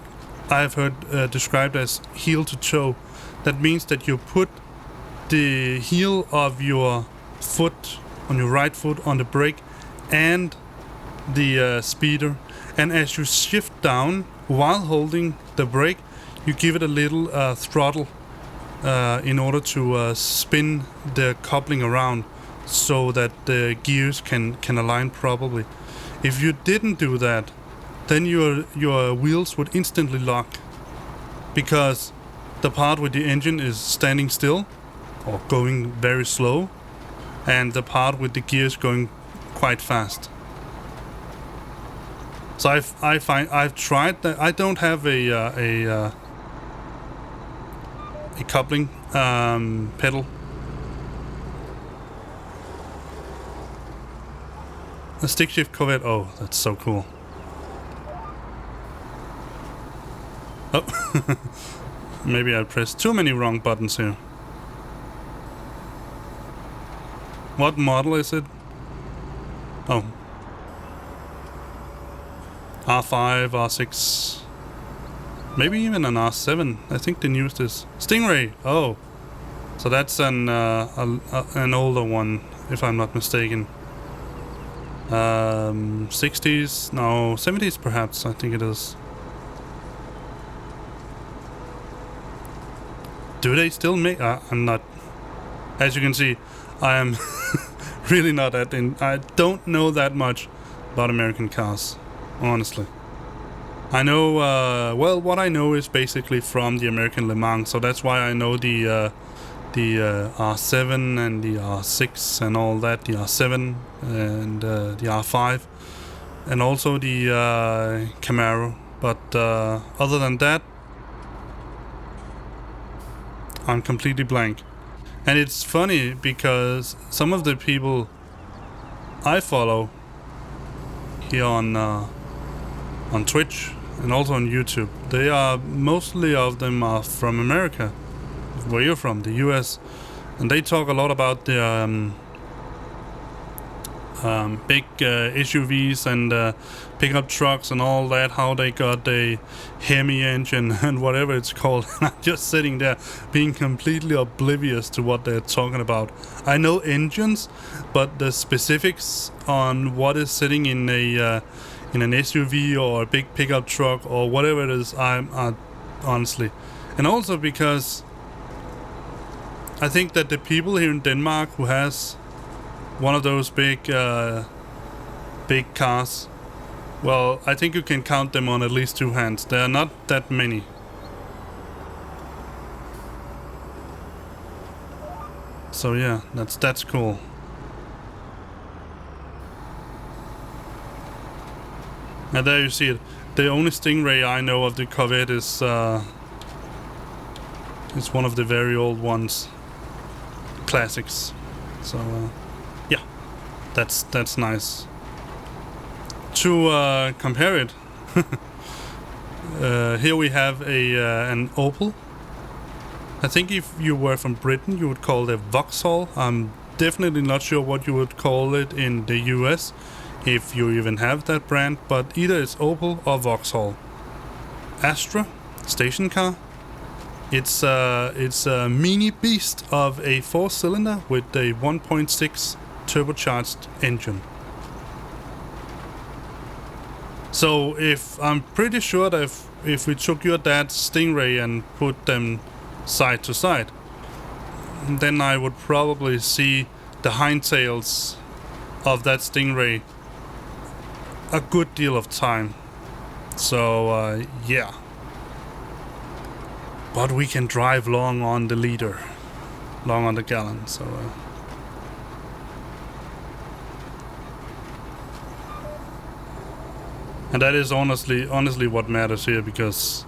I've heard described as heel to toe. That means that you put the heel of your foot, on your right foot, on the brake and the speeder, and as you shift down while holding the brake, you give it a little throttle in order to spin the coupling around so that the gears can align properly. If you didn't do that, then your wheels would instantly lock, because the part with the engine is standing still or going very slow, and the part with the gears going quite fast. So I've tried that. I don't have a coupling pedal. A stick shift Corvette. Oh, that's so cool. Oh, maybe I pressed too many wrong buttons here. What model is it? Oh. R5, R6. Maybe even an R7. I think the newest is Stingray. Oh. So that's an older one, if I'm not mistaken. 60s? No, 70s perhaps, I think it is. Do they still make... I'm not... As you can see, I am really not that in... I don't know that much about American cars, honestly. I know... well, what I know is basically from the American Le Mans, so that's why I know the R7 and the R6 and all that, the R7 and the R5, and also the Camaro. But other than that, I'm completely blank. And it's funny because some of the people I follow here on Twitch and also on YouTube, they are mostly of them are from America, where you're from, the US, and they talk a lot about the big SUVs and pickup trucks and all that, how they got a Hemi engine and whatever it's called. And I'm just sitting there being completely oblivious to what they're talking about. I know engines, but the specifics on what is sitting in a in an SUV or a big pickup truck or whatever it is, I'm honestly, and also because I think that the people here in Denmark who has one of those big cars, well, I think you can count them on at least two hands. There are not that many. So yeah, that's cool. And there you see it. The only Stingray I know of the Corvette is one of the very old ones, classics. So yeah, that's nice. To compare it, here we have an Opel. I think if you were from Britain, you would call it a Vauxhall. I'm definitely not sure what you would call it in the US, if you even have that brand, but either it's Opel or Vauxhall. Astra, station car. It's a mini beast of a 4-cylinder with a 1.6 turbocharged engine. So if I'm pretty sure that if we took your dad's Stingray and put them side to side, then I would probably see the hindtails of that Stingray a good deal of time. So yeah. But we can drive long on the liter, long on the gallon, so and that is honestly what matters here, because,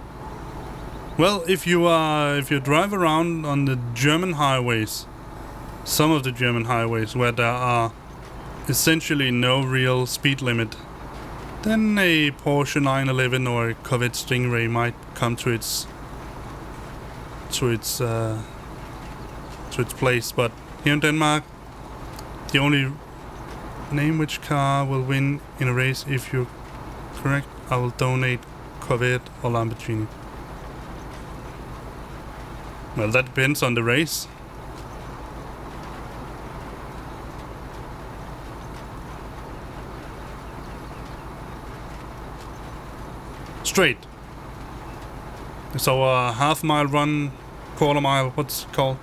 well, if you drive around on the German highways, some of the German highways where there are essentially no real speed limit, then a Porsche 911 or a Corvette Stingray might come to its place. But here in Denmark, the only name which car will win in a race, if you're correct, I will donate Corvette or Lamborghini. Well, that depends on the race. Straight. So a half mile run, quarter mile, what's it called?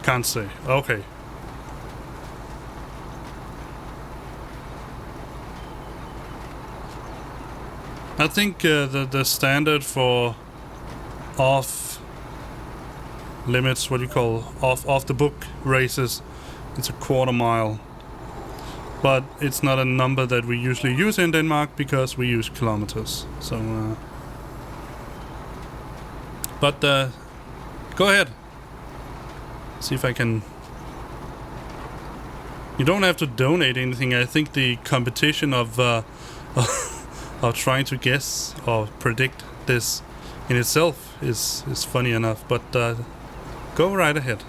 Can't say. Okay. I think the standard for off limits, what do you call, off the book races, it's a quarter mile. But it's not a number that we usually use in Denmark because we use kilometers. So but go ahead. See if I can. You don't have to donate anything. I think the competition of of trying to guess or predict this in itself is funny enough. But go right ahead.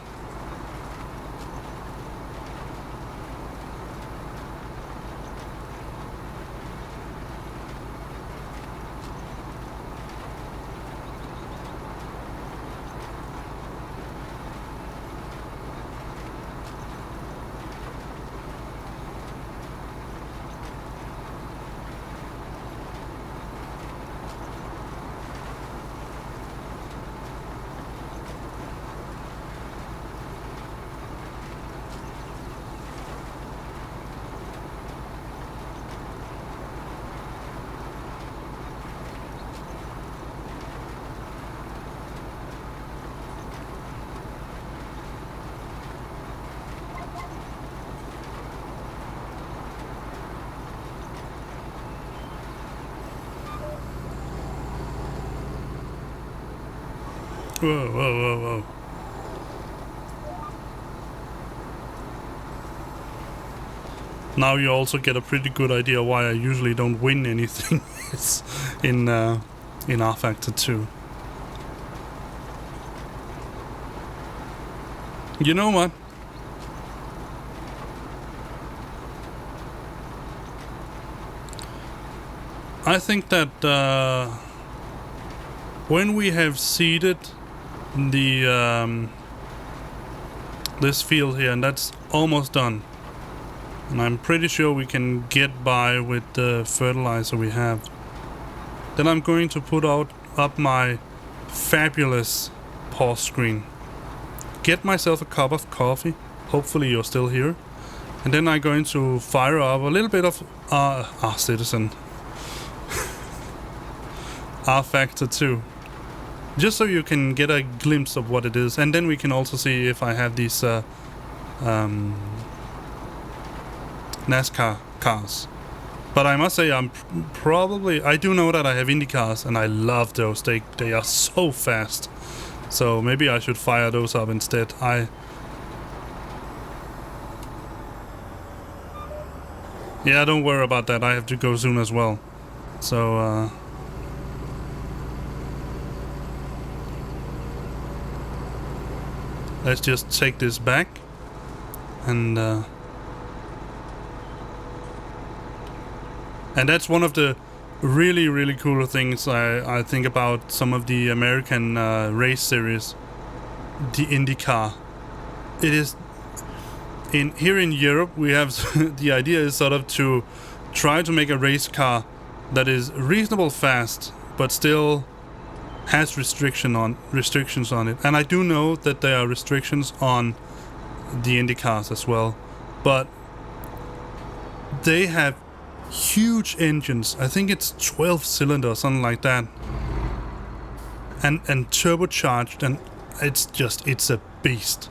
Whoa, whoa, whoa, whoa. Now you also get a pretty good idea why I usually don't win anything in RFactor2. You know what? I think that when we have seeded the this field here, and that's almost done, and I'm pretty sure we can get by with the fertilizer we have, then I'm going to put up my fabulous pause screen, get myself a cup of coffee, hopefully you're still here, and then I'm going to fire up a little bit of Citizen RFactor2, just so you can get a glimpse of what it is, and then we can also see if I have these NASCAR cars. But I must say, I do know that I have Indy cars, and I love those. They are so fast. So maybe I should fire those up instead. Yeah, don't worry about that. I have to go soon as well. So let's just take this back and And that's one of the really, really cool things I think about some of the American race series, the IndyCar. It is here in Europe. We have the idea is sort of to try to make a race car that is reasonable fast, but still has restrictions on it. And I do know that there are restrictions on the Indy cars as well, but they have huge engines. I think it's 12 cylinder or something like that, and turbocharged, and it's a beast.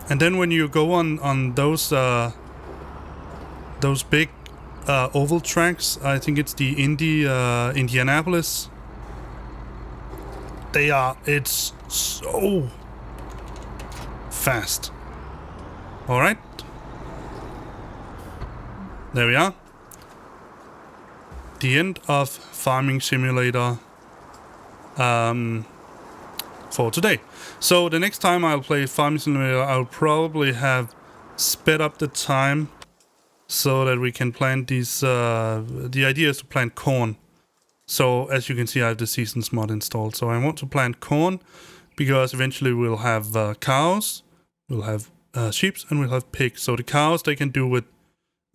And then when you go on those big oval tracks, I think it's the Indianapolis. It's so fast. All right, there we are. The end of Farming Simulator for today. So the next time I'll play Farming Simulator, I'll probably have sped up the time so that we can plant these. The idea is to plant corn. So as you can see, I have the Seasons mod installed. So I want to plant corn because eventually we'll have cows, we'll have sheep, and we'll have pigs. So the cows, the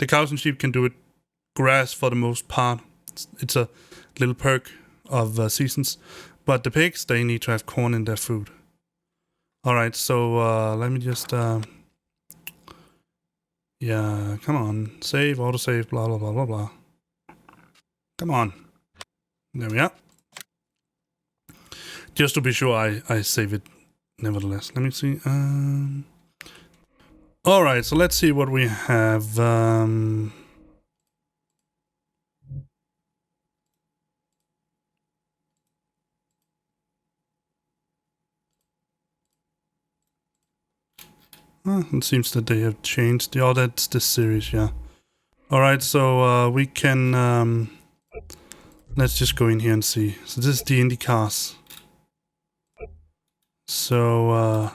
cows and sheep can do it grass for the most part. It's a little perk of Seasons. But the pigs, they need to have corn in their food. Alright, so let me just... yeah, come on. Save, autosave, blah, blah, blah, blah, blah. Come on. There we are. Just to be sure I save it nevertheless. Let me see. Alright, so let's see what we have. It seems that they have changed. Oh, that's this series, yeah. Alright, so we can... let's just go in here and see. So this is the Indy cars. So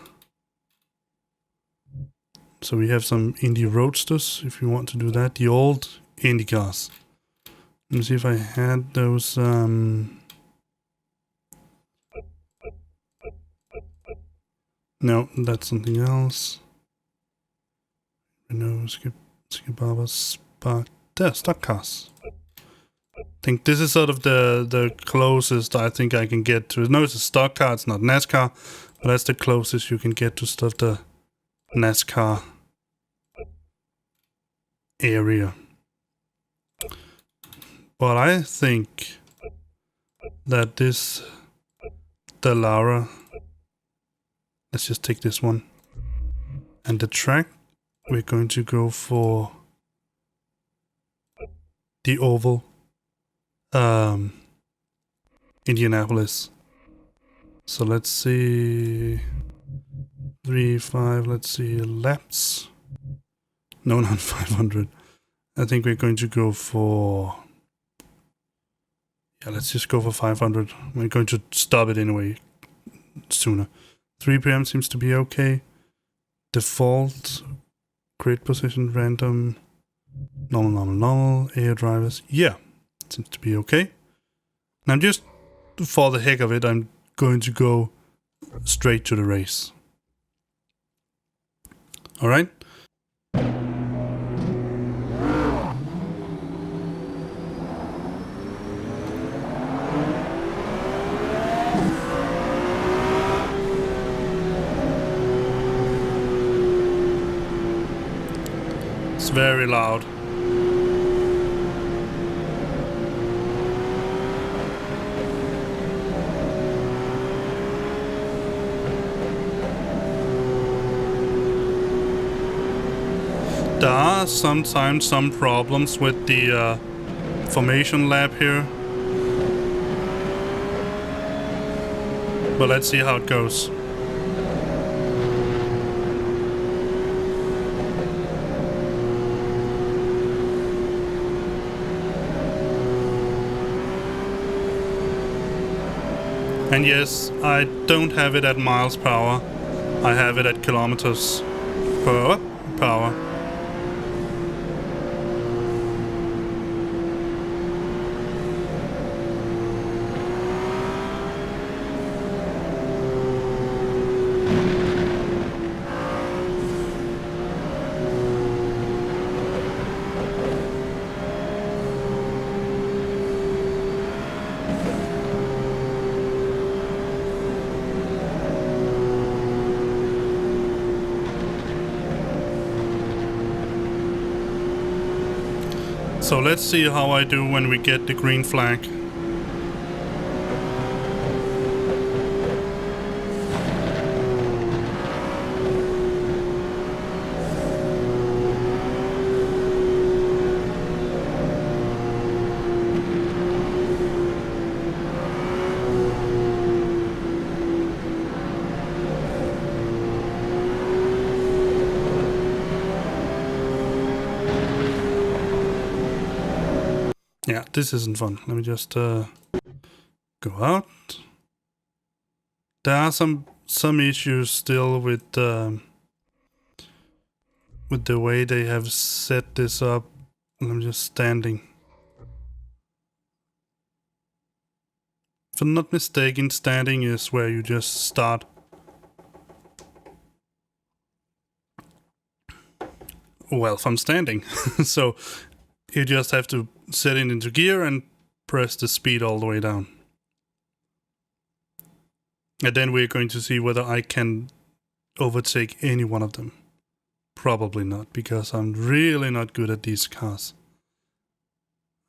we have some Indy Roadsters, if you want to do that. The old Indy cars. Let me see if I had those... No, that's something else. No, skip Spark. There, stock cars. I think this is sort of the closest I think I can get to. No, it's a stock car, it's not NASCAR, but that's the closest you can get to stuff the NASCAR area. But I think that this Dallara, let's just take this one. And the track, we're going to go for the oval Indianapolis. So let's see 3, 5, let's see laps. No, not 500. I think we're going to go for, yeah, let's just go for 500. We're going to stop it anyway sooner. 3 p.m. seems to be okay. Default, grid position, random, normal, air drivers. Yeah, seems to be okay. And I'm just, for the heck of it, I'm going to go straight to the race. Alright? It's very loud. There are sometimes some problems with the formation lab here. But let's see how it goes. And yes, I don't have it at miles per hour. I have it at kilometers per hour. So let's see how I do when we get the green flag. Yeah, this isn't fun. Let me just go out. There are some issues still with the way they have set this up. I'm just standing. If I'm not mistaken, standing is where you just start. Well, if I'm standing. So you just have to set it into gear and press the speed all the way down. And then we're going to see whether I can overtake any one of them. Probably not, because I'm really not good at these cars.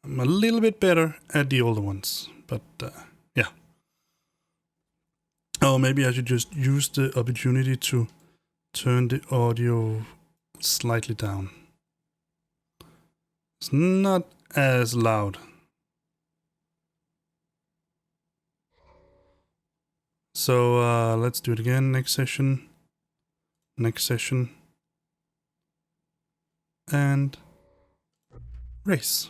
I'm a little bit better at the older ones, but yeah. Oh, maybe I should just use the opportunity to turn the audio slightly down. It's not as loud. So let's do it again. Next session. Next session. And race.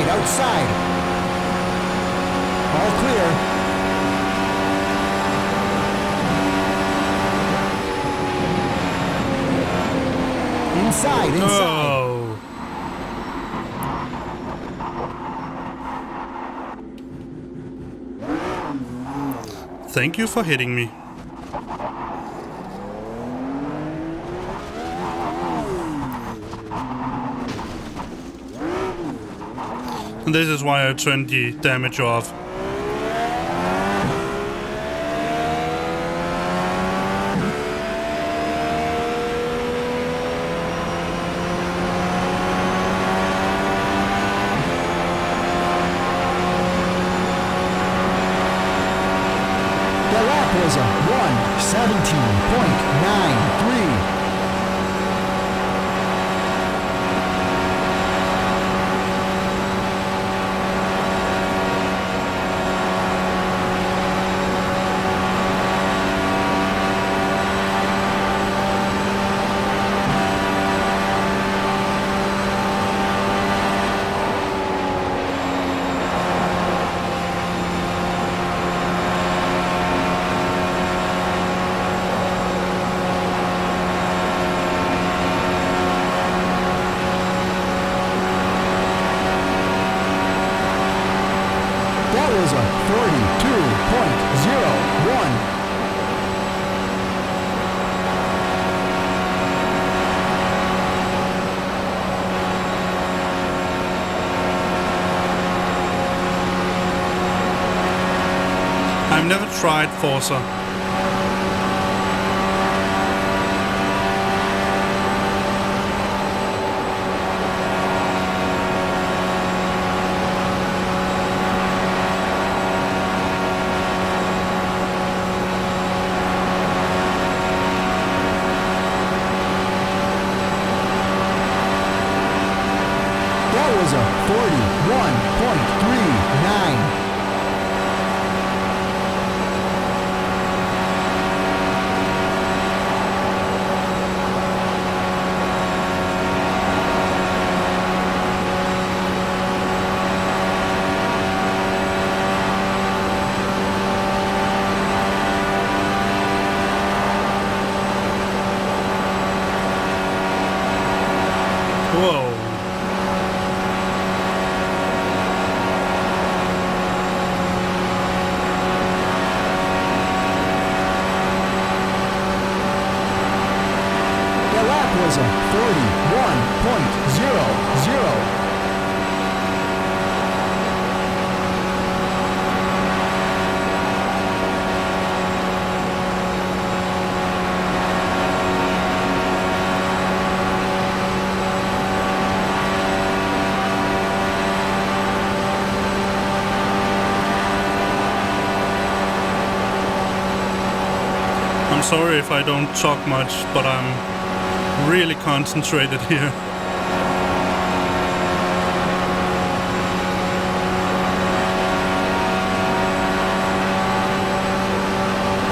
Outside. All clear. Inside. Oh. Thank you for hitting me. And this is why I turned the damage off. The lap was a 1:17.93. That was a 42.01. I've never tried Forza. That was a 41.39. lap was a 41.00. I'm sorry if I don't talk much, but I'm really concentrated here.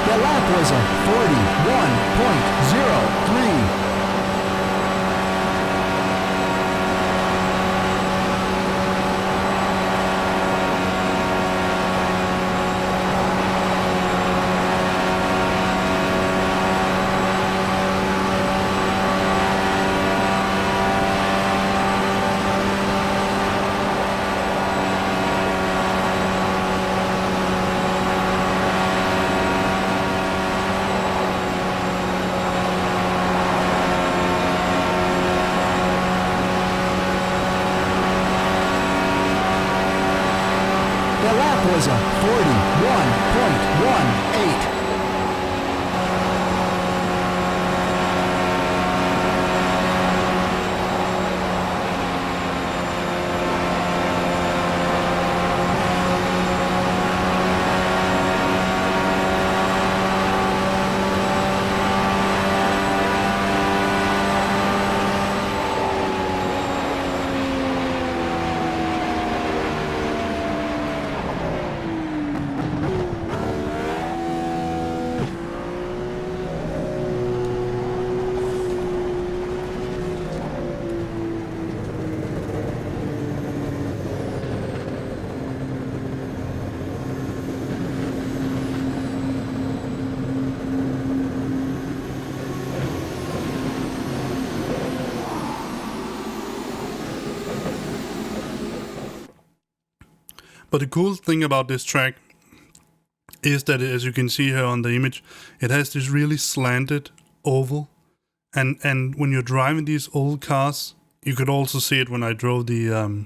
The lap was a 41.03. The lap was a 41.18. But the cool thing about this track is that, as you can see here on the image, it has this really slanted oval. And when you're driving these old cars, you could also see it when I drove the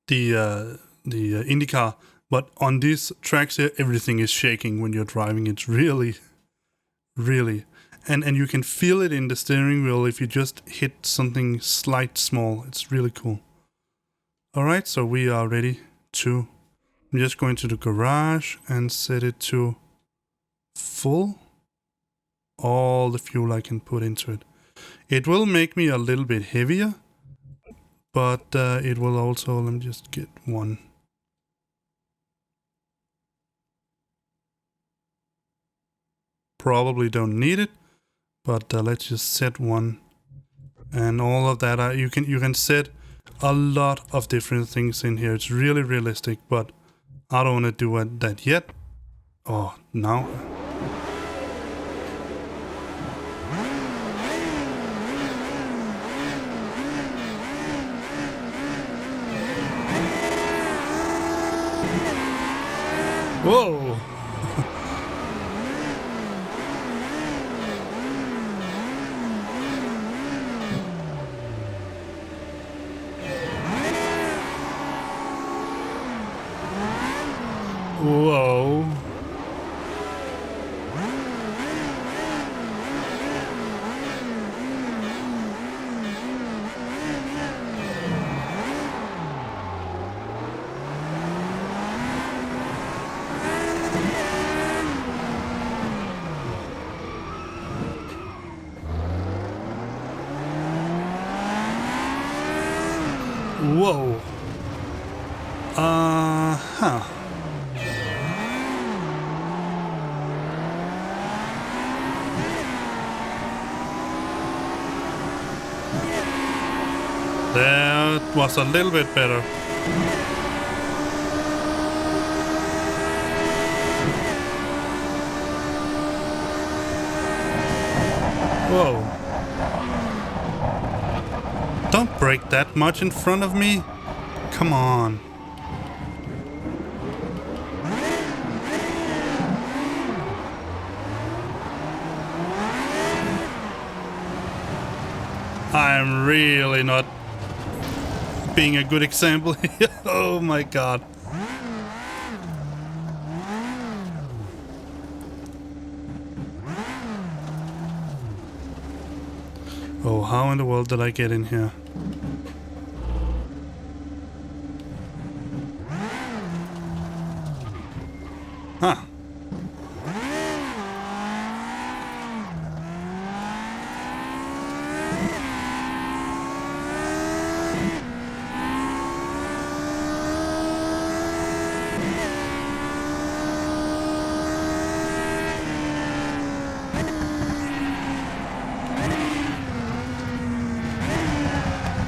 IndyCar. But on these tracks here, everything is shaking when you're driving. It's really, really, and you can feel it in the steering wheel if you just hit something slight small. It's really cool. All right, so we are ready to. I'm just going to the garage and set it to full. All the fuel I can put into it. It will make me a little bit heavier, but it will also, let me just get one. Probably don't need it, but let's just set one. And all of that, you can set a lot of different things in here. It's really realistic, but I don't want to do that yet. Oh, now. Whoa! Whoa. Whoa. Huh. That was a little bit better. Whoa. Don't brake that much in front of me. Come on. I'm really not being a good example here. Oh my god. Oh, how in the world did I get in here? Huh.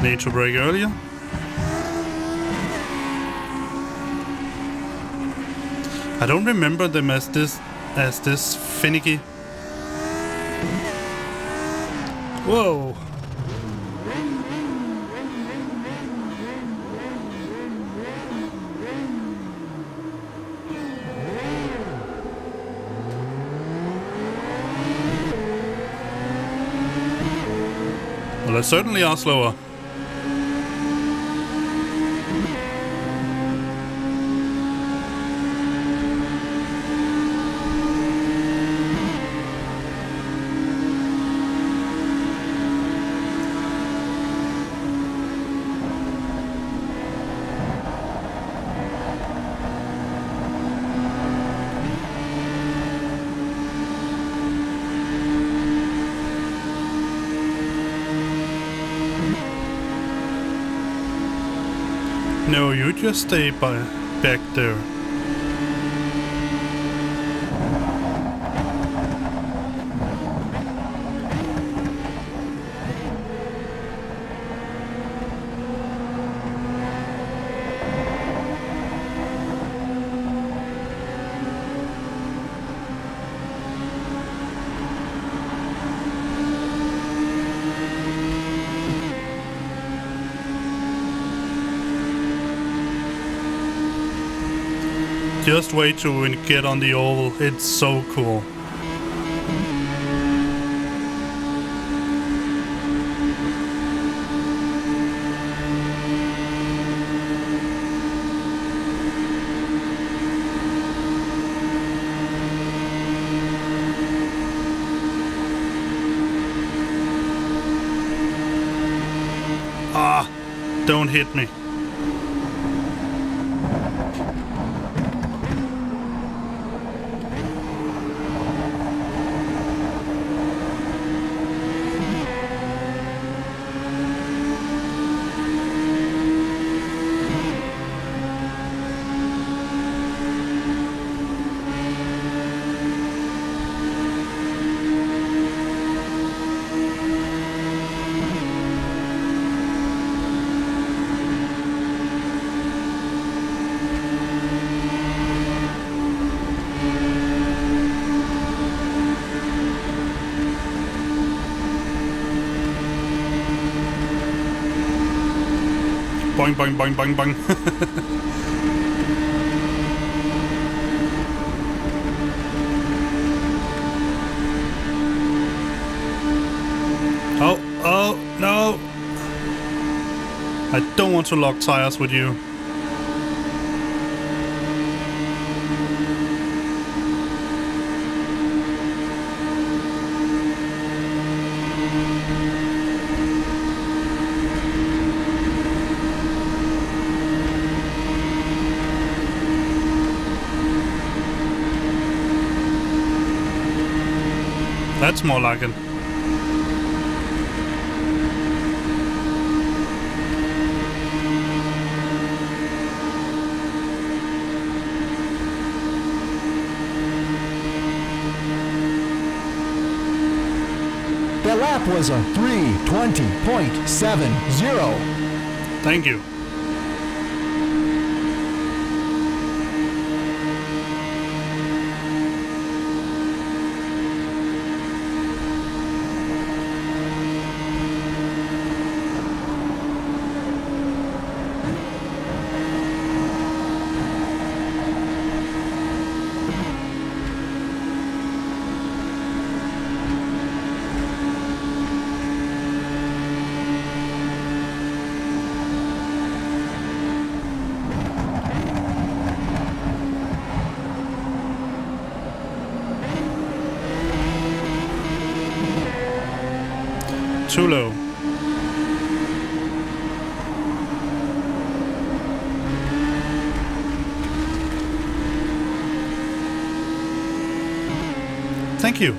Need to brake earlier. I don't remember them as this finicky. Whoa. Well, they certainly are slower. No, you just stay back there. Just wait till we get on the oval. It's so cool. Ah, don't hit me. Boing, boing, boing, boing, boing. Oh, no. I don't want to lock tires with you. That's more like it. The lap was a 3:20.70. Thank you. Too low. Thank you.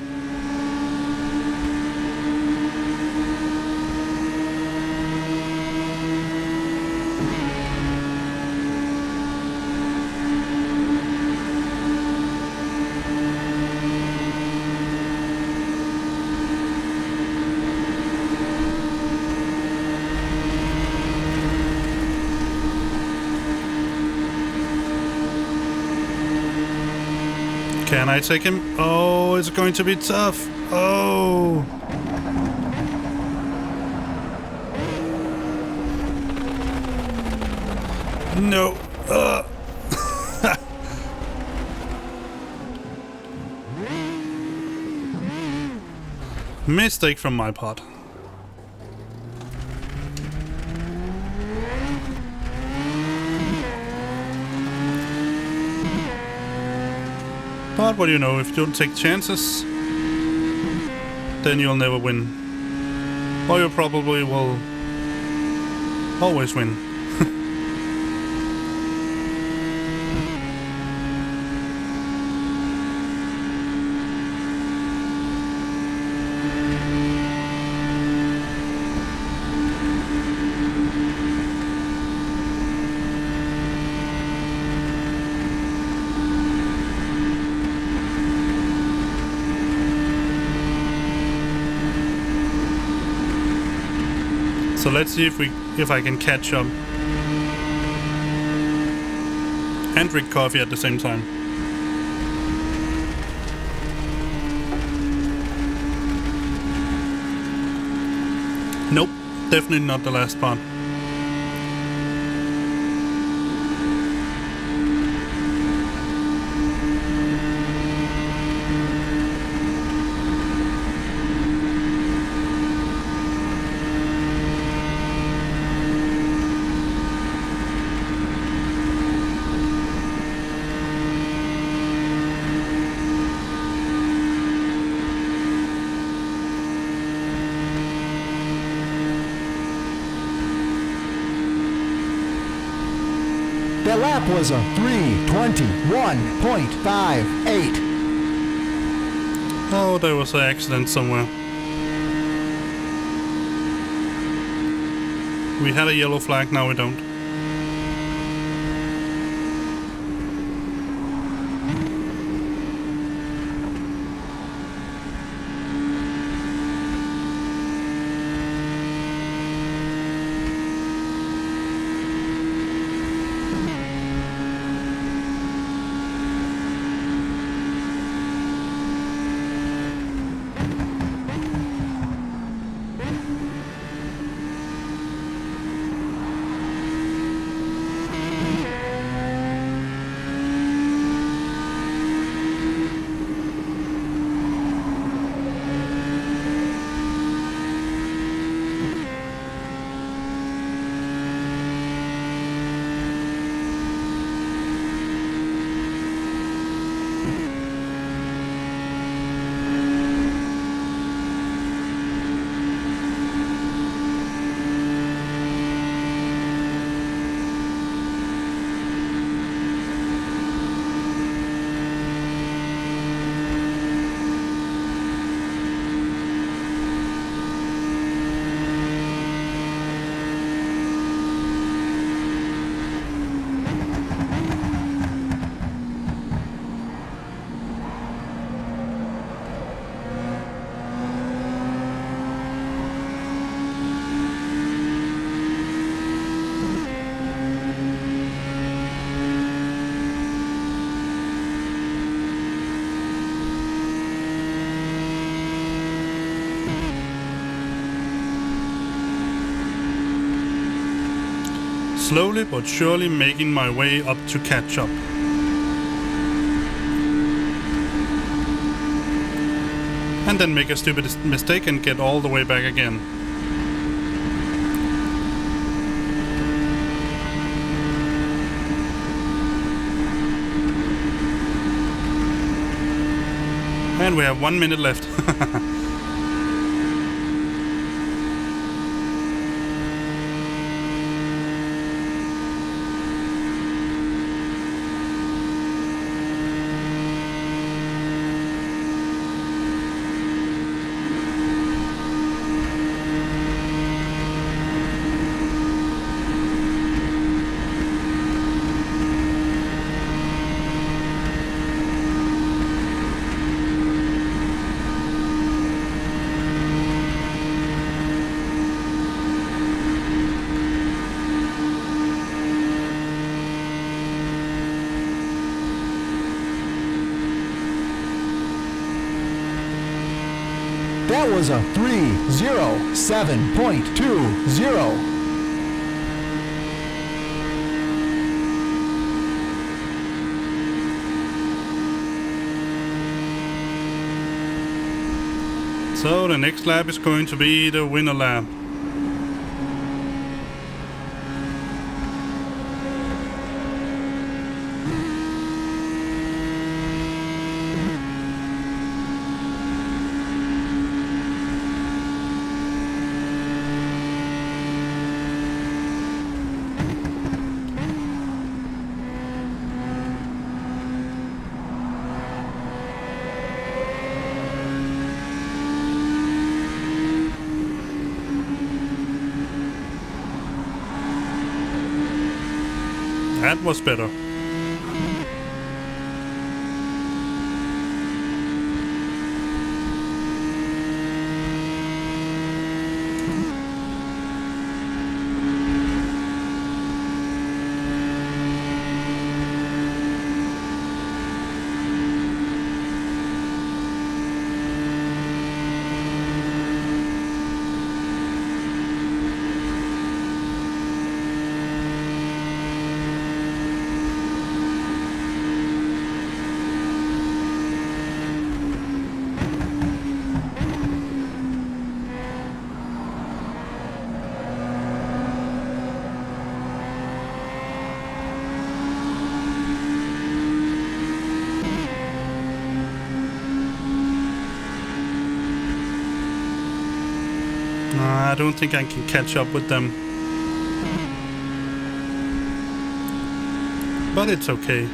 Can I take him? Oh, it's going to be tough. Oh. No. Mistake from my part. But what do you know, if you don't take chances, then you'll never win. Or you probably will always win. So let's see if I can catch up and drink coffee at the same time. Nope, definitely not the last part. The lap was a 3:21.58. Oh, there was an accident somewhere. We had a yellow flag, now we don't. Slowly but surely making my way up to catch up. And then make a stupid mistake and get all the way back again. And we have 1 minute left. That was a 307.20. So the next lap is going to be the winner lap. That was better. I don't think I can catch up with them. But it's okay.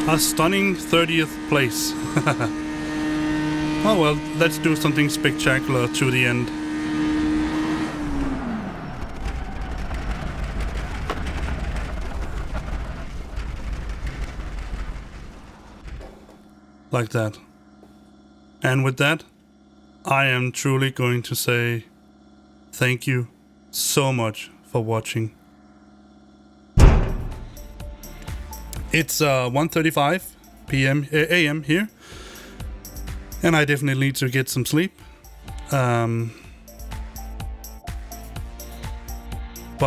A stunning 30th place. Oh well, let's do something spectacular to the end. Like that. And with that, I am truly going to say thank you so much for watching. It's 1:35 p.m. a.m. here, and I definitely need to get some sleep. But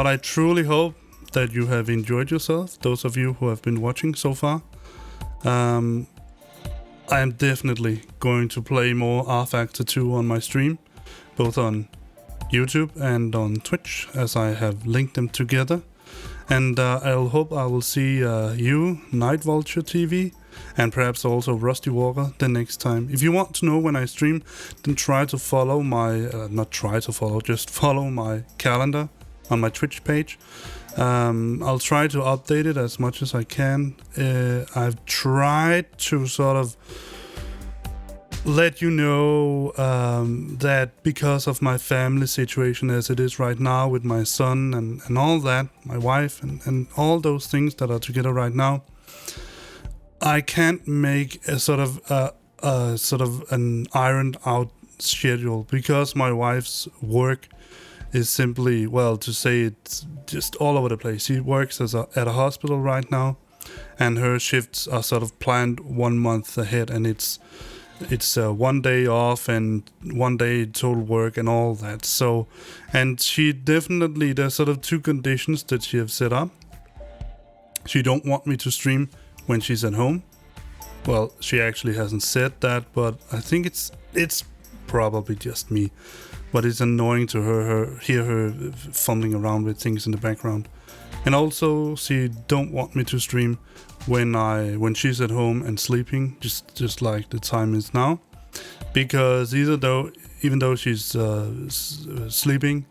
I truly hope that you have enjoyed yourself, those of you who have been watching so far. I am definitely going to play more RFactor2 on my stream, both on YouTube and on Twitch, as I have linked them together. And I'll hope I will see you, Night Vulture TV, and perhaps also Rusty Walker the next time. If you want to know when I stream, then try to follow my, just follow my calendar on my Twitch page. I'll try to update it as much as I can. I've tried to sort of let you know that because of my family situation as it is right now with my son and all that, my wife and all those things that are together right now, I can't make a sort of an ironed out schedule because my wife's work is simply, well, to say it's just all over the place. She works at a hospital right now, and her shifts are sort of planned 1 month ahead, and it's it's 1 day off and 1 day total work and all that. So, and she definitely, there's sort of 2 conditions that she have set up. She don't want me to stream when she's at home. Well, she actually hasn't said that, but I think it's probably just me. But it's annoying to hear her fumbling around with things in the background. And also, she don't want me to stream when she's at home and sleeping, just like the time is now, because even though she's sleeping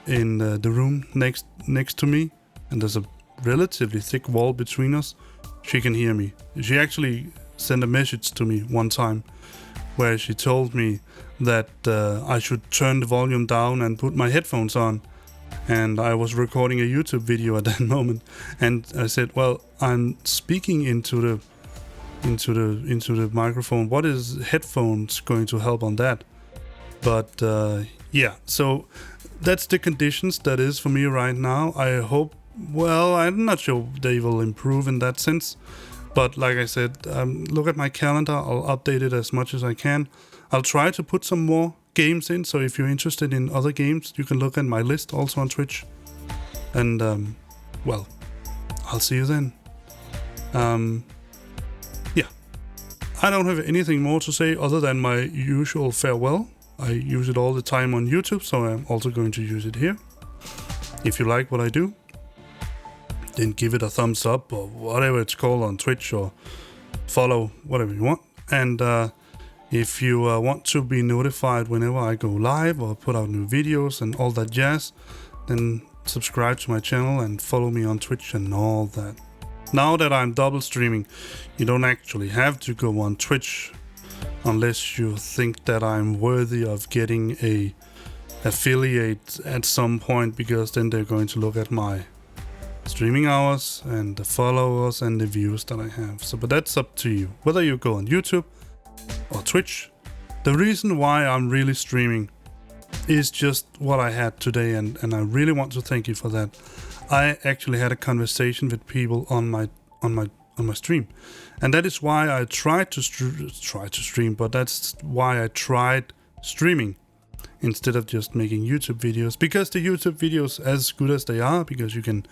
in the room next to me, and there's a relatively thick wall between us, she can hear me. She actually sent a message to me one time where she told me that I should turn the volume down and put my headphones on. And I was recording a YouTube video at that moment, and I said, "Well, I'm speaking into the microphone. What is headphones going to help on that?" But yeah, so that's the conditions that is for me right now. I hope. Well, I'm not sure they will improve in that sense, but like I said, look at my calendar. I'll update it as much as I can. I'll try to put some more games in, so if you're interested in other games, you can look at my list also on Twitch. And well, I'll see you then. Yeah, I don't have anything more to say other than my usual farewell. I use it all the time on YouTube, so I'm also going to use it here. If you like what I do, then give it a thumbs up or whatever it's called on Twitch, or follow, whatever you want. And if you want to be notified whenever I go live or put out new videos and all that jazz, then subscribe to my channel and follow me on Twitch and all that. Now that I'm double streaming, you don't actually have to go on Twitch unless you think that I'm worthy of getting a affiliate at some point, because then they're going to look at my streaming hours and the followers and the views that I have. So, but that's up to you, whether you go on YouTube or Twitch. The reason why I'm really streaming is just what I had today, and I really want to thank you for that. I actually had a conversation with people on my stream, and that is why I tried to stream. But that's why I tried streaming instead of just making YouTube videos, because the YouTube videos, as good as they are, because you can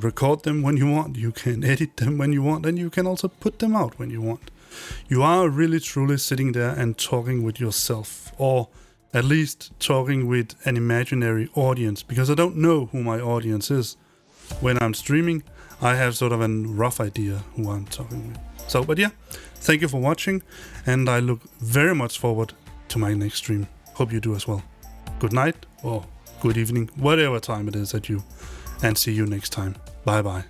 record them when you want, you can edit them when you want, and you can also put them out when you want. You are really truly sitting there and talking with yourself, or at least talking with an imaginary audience, because I don't know who my audience is. When I'm streaming, I have sort of a rough idea who I'm talking with. So, but yeah, thank you for watching, and I look very much forward to my next stream. Hope you do as well. Good night or good evening, whatever time it is at you, and see you next time. Bye bye.